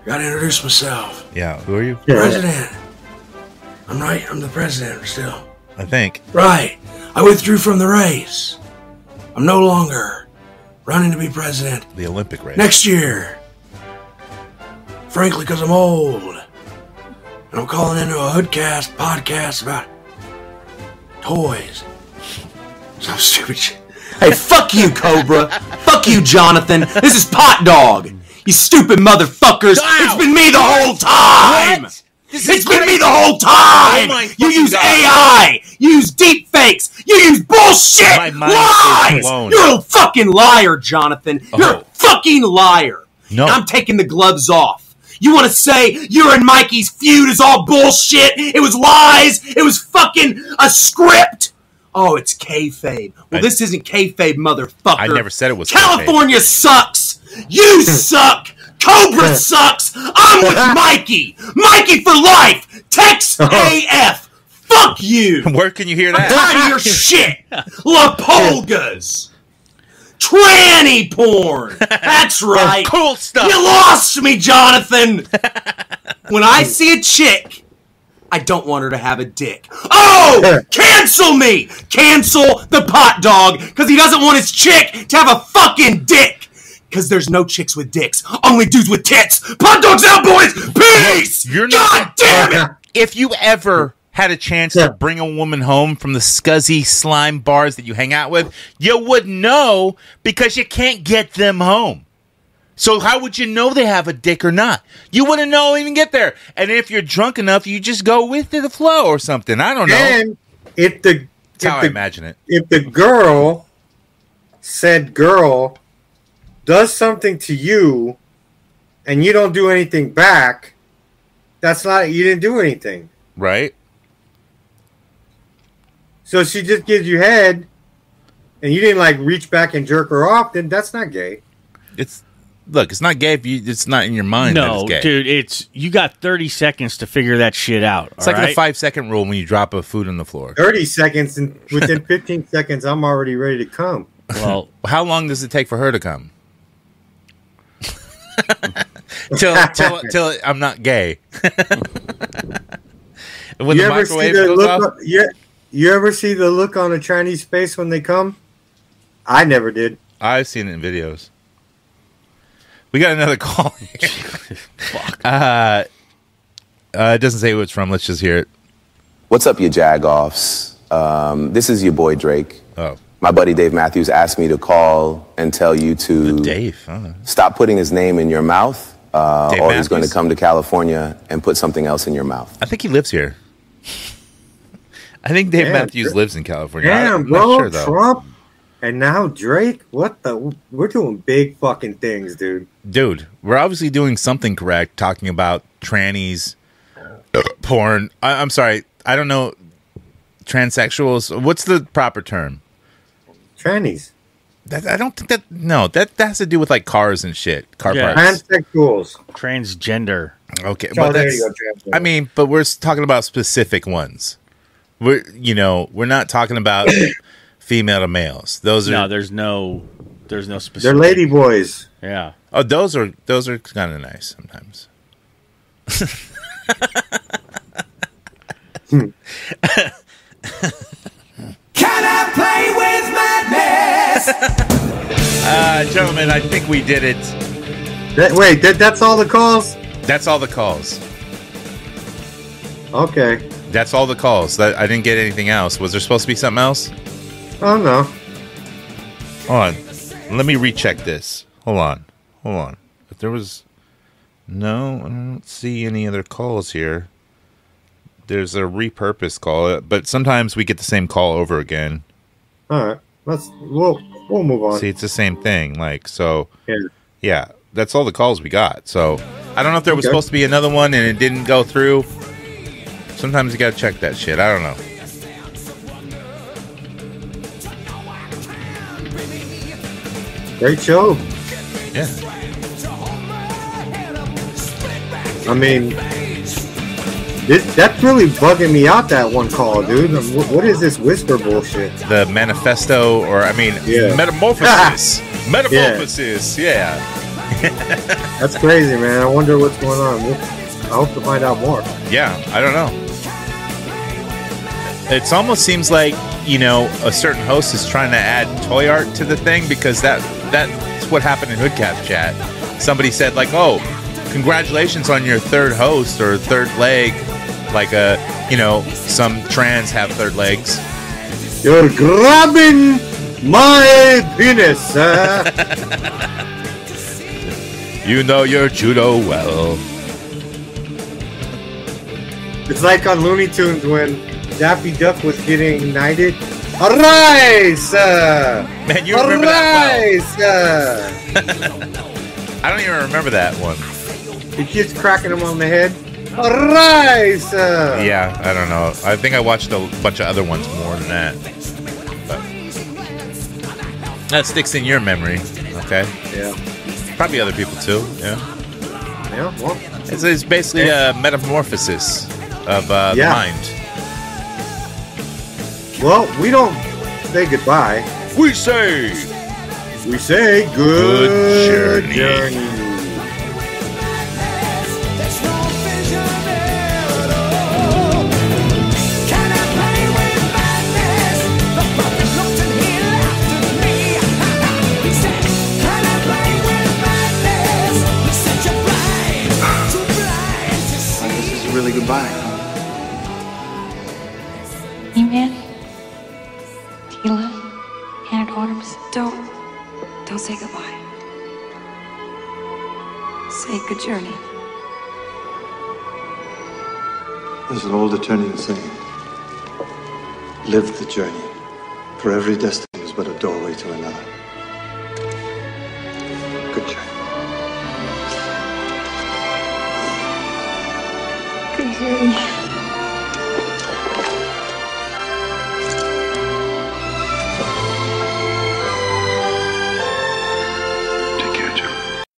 Gotta introduce myself. Yeah, who are you? President. I'm right, I'm the president still. I think. Right. I withdrew from the race. I'm no longer running to be president. The Olympic race. Next year. Frankly, because I'm old. And I'm calling into a Hoodcast podcast about toys. Some stupid shit. Hey, fuck you, Cobra. Fuck you, Jonathan. This is Pot Dog. You stupid motherfuckers. Ow! It's been me the whole time. What? It's been me the whole time. Oh You use AI. You use deep fakes. You use bullshit. My mind Lies. is blown. You're a fucking liar, Jonathan. You're a fucking liar. No. And I'm taking the gloves off. You want to say you and Mikey's feud is all bullshit? It was lies. It was fucking a script. Oh, it's kayfabe. Well, this isn't kayfabe, motherfucker. I never said it was California sucks. You suck. Cobra sucks. I'm with Mikey. Mikey for life. Tex AF. Fuck you. Where can you hear I'm that? tired of your shit. La Polgas. Tranny porn. That's right. Cool stuff. You lost me, Jonathan. When I see a chick, I don't want her to have a dick. Oh, cancel me. Cancel the Pot Dog because he doesn't want his chick to have a fucking dick. Because there's no chicks with dicks. Only dudes with tits. Pot Dog's out, boys. Peace. You're not. God damn it. If you ever had a chance to bring a woman home from the scuzzy slime bars that you hang out with, you would know because you can't get them home. So how would you know they have a dick or not? You wouldn't know even get there. And if you're drunk enough, you just go with the flow or something. I don't know. And That's how I imagine it. If the said girl does something to you and you don't do anything back, that's not, you didn't do anything. Right. So she just gives you head and you didn't like reach back and jerk her off, then that's not gay. It's not gay if it's not in your mind. No, that it's gay. dude, you got 30 seconds to figure that shit out. It's like the 5-second rule when you drop a food on the floor. 30 seconds, and within 15 seconds, I'm already ready to come. Well, how long does it take for her to come? till I'm not gay. When you the ever see microwave the goes look? off? You ever see the look on a Chinese face when they come? I never did. I've seen it in videos. We got another call here. Fuck. It doesn't say who it's from. Let's just hear it. What's up, you jag-offs? This is your boy Drake. Oh. My buddy Dave Matthews asked me to call and tell you to stop putting his name in your mouth, or he's going to come to California and put something else in your mouth. I think he lives here. I think Dave Matthews lives in California. Damn, I'm bro, not sure, though. Trump, and now Drake. What the? We're doing big fucking things, dude. Dude, we're obviously doing something correct, talking about trannies, porn. I'm sorry, I don't know. Transsexuals. What's the proper term? Trannies. I don't think that. No, that has to do with like cars and shit. Car parts. Transsexuals. Transgender. Okay, Oh, but there that's, you go, transgender. I mean, but we're talking about specific ones. We're not talking about female to males. Those are there's no specific. They're lady boys. Yeah. Oh, those are kind of nice sometimes. Can I play with madness? Gentlemen, I think we did it. That's all the calls? That's all the calls. Okay. That's all the calls. I didn't get anything else. Was there supposed to be something else? Oh, no. Hold on. Let me recheck this. Hold on. If there was... No, I don't see any other calls here. There's a repurposed call, but sometimes we get the same call over again. All right. We'll move on. See, it's the same thing. Yeah, that's all the calls we got. So I don't know if there was supposed to be another one and it didn't go through. Sometimes you gotta check that shit. I don't know. Great show. Yeah. I mean, that's really bugging me out, that one call, dude. What is this whisper bullshit? The manifesto, metamorphosis. Metamorphosis, yeah. That's crazy, man. I wonder what's going on. I hope to find out more. Yeah, I don't know. It almost seems like, a certain host is trying to add toy art to the thing, because that's what happened in HoodCast chat. Somebody said, congratulations on your third host or third leg. Some trans have third legs. You're grabbing my penis. You know your judo well. It's like on Looney Tunes when Daffy Duck was getting knighted. Arise! Man, you remember Arise! that well. I don't even remember that one. The kid's cracking him on the head. Arise! Yeah, I don't know. I think I watched a bunch of other ones more than that. But that sticks in your memory, okay? Yeah. Probably other people too, yeah. Yeah, well. It's basically a metamorphosis of the mind. Well, we don't say goodbye. We say good journey. Really goodbye. arms. Don't say goodbye. Say good journey. There's an old Eternian saying. Live the journey, for every destiny is but a doorway to another. Good journey. Good journey.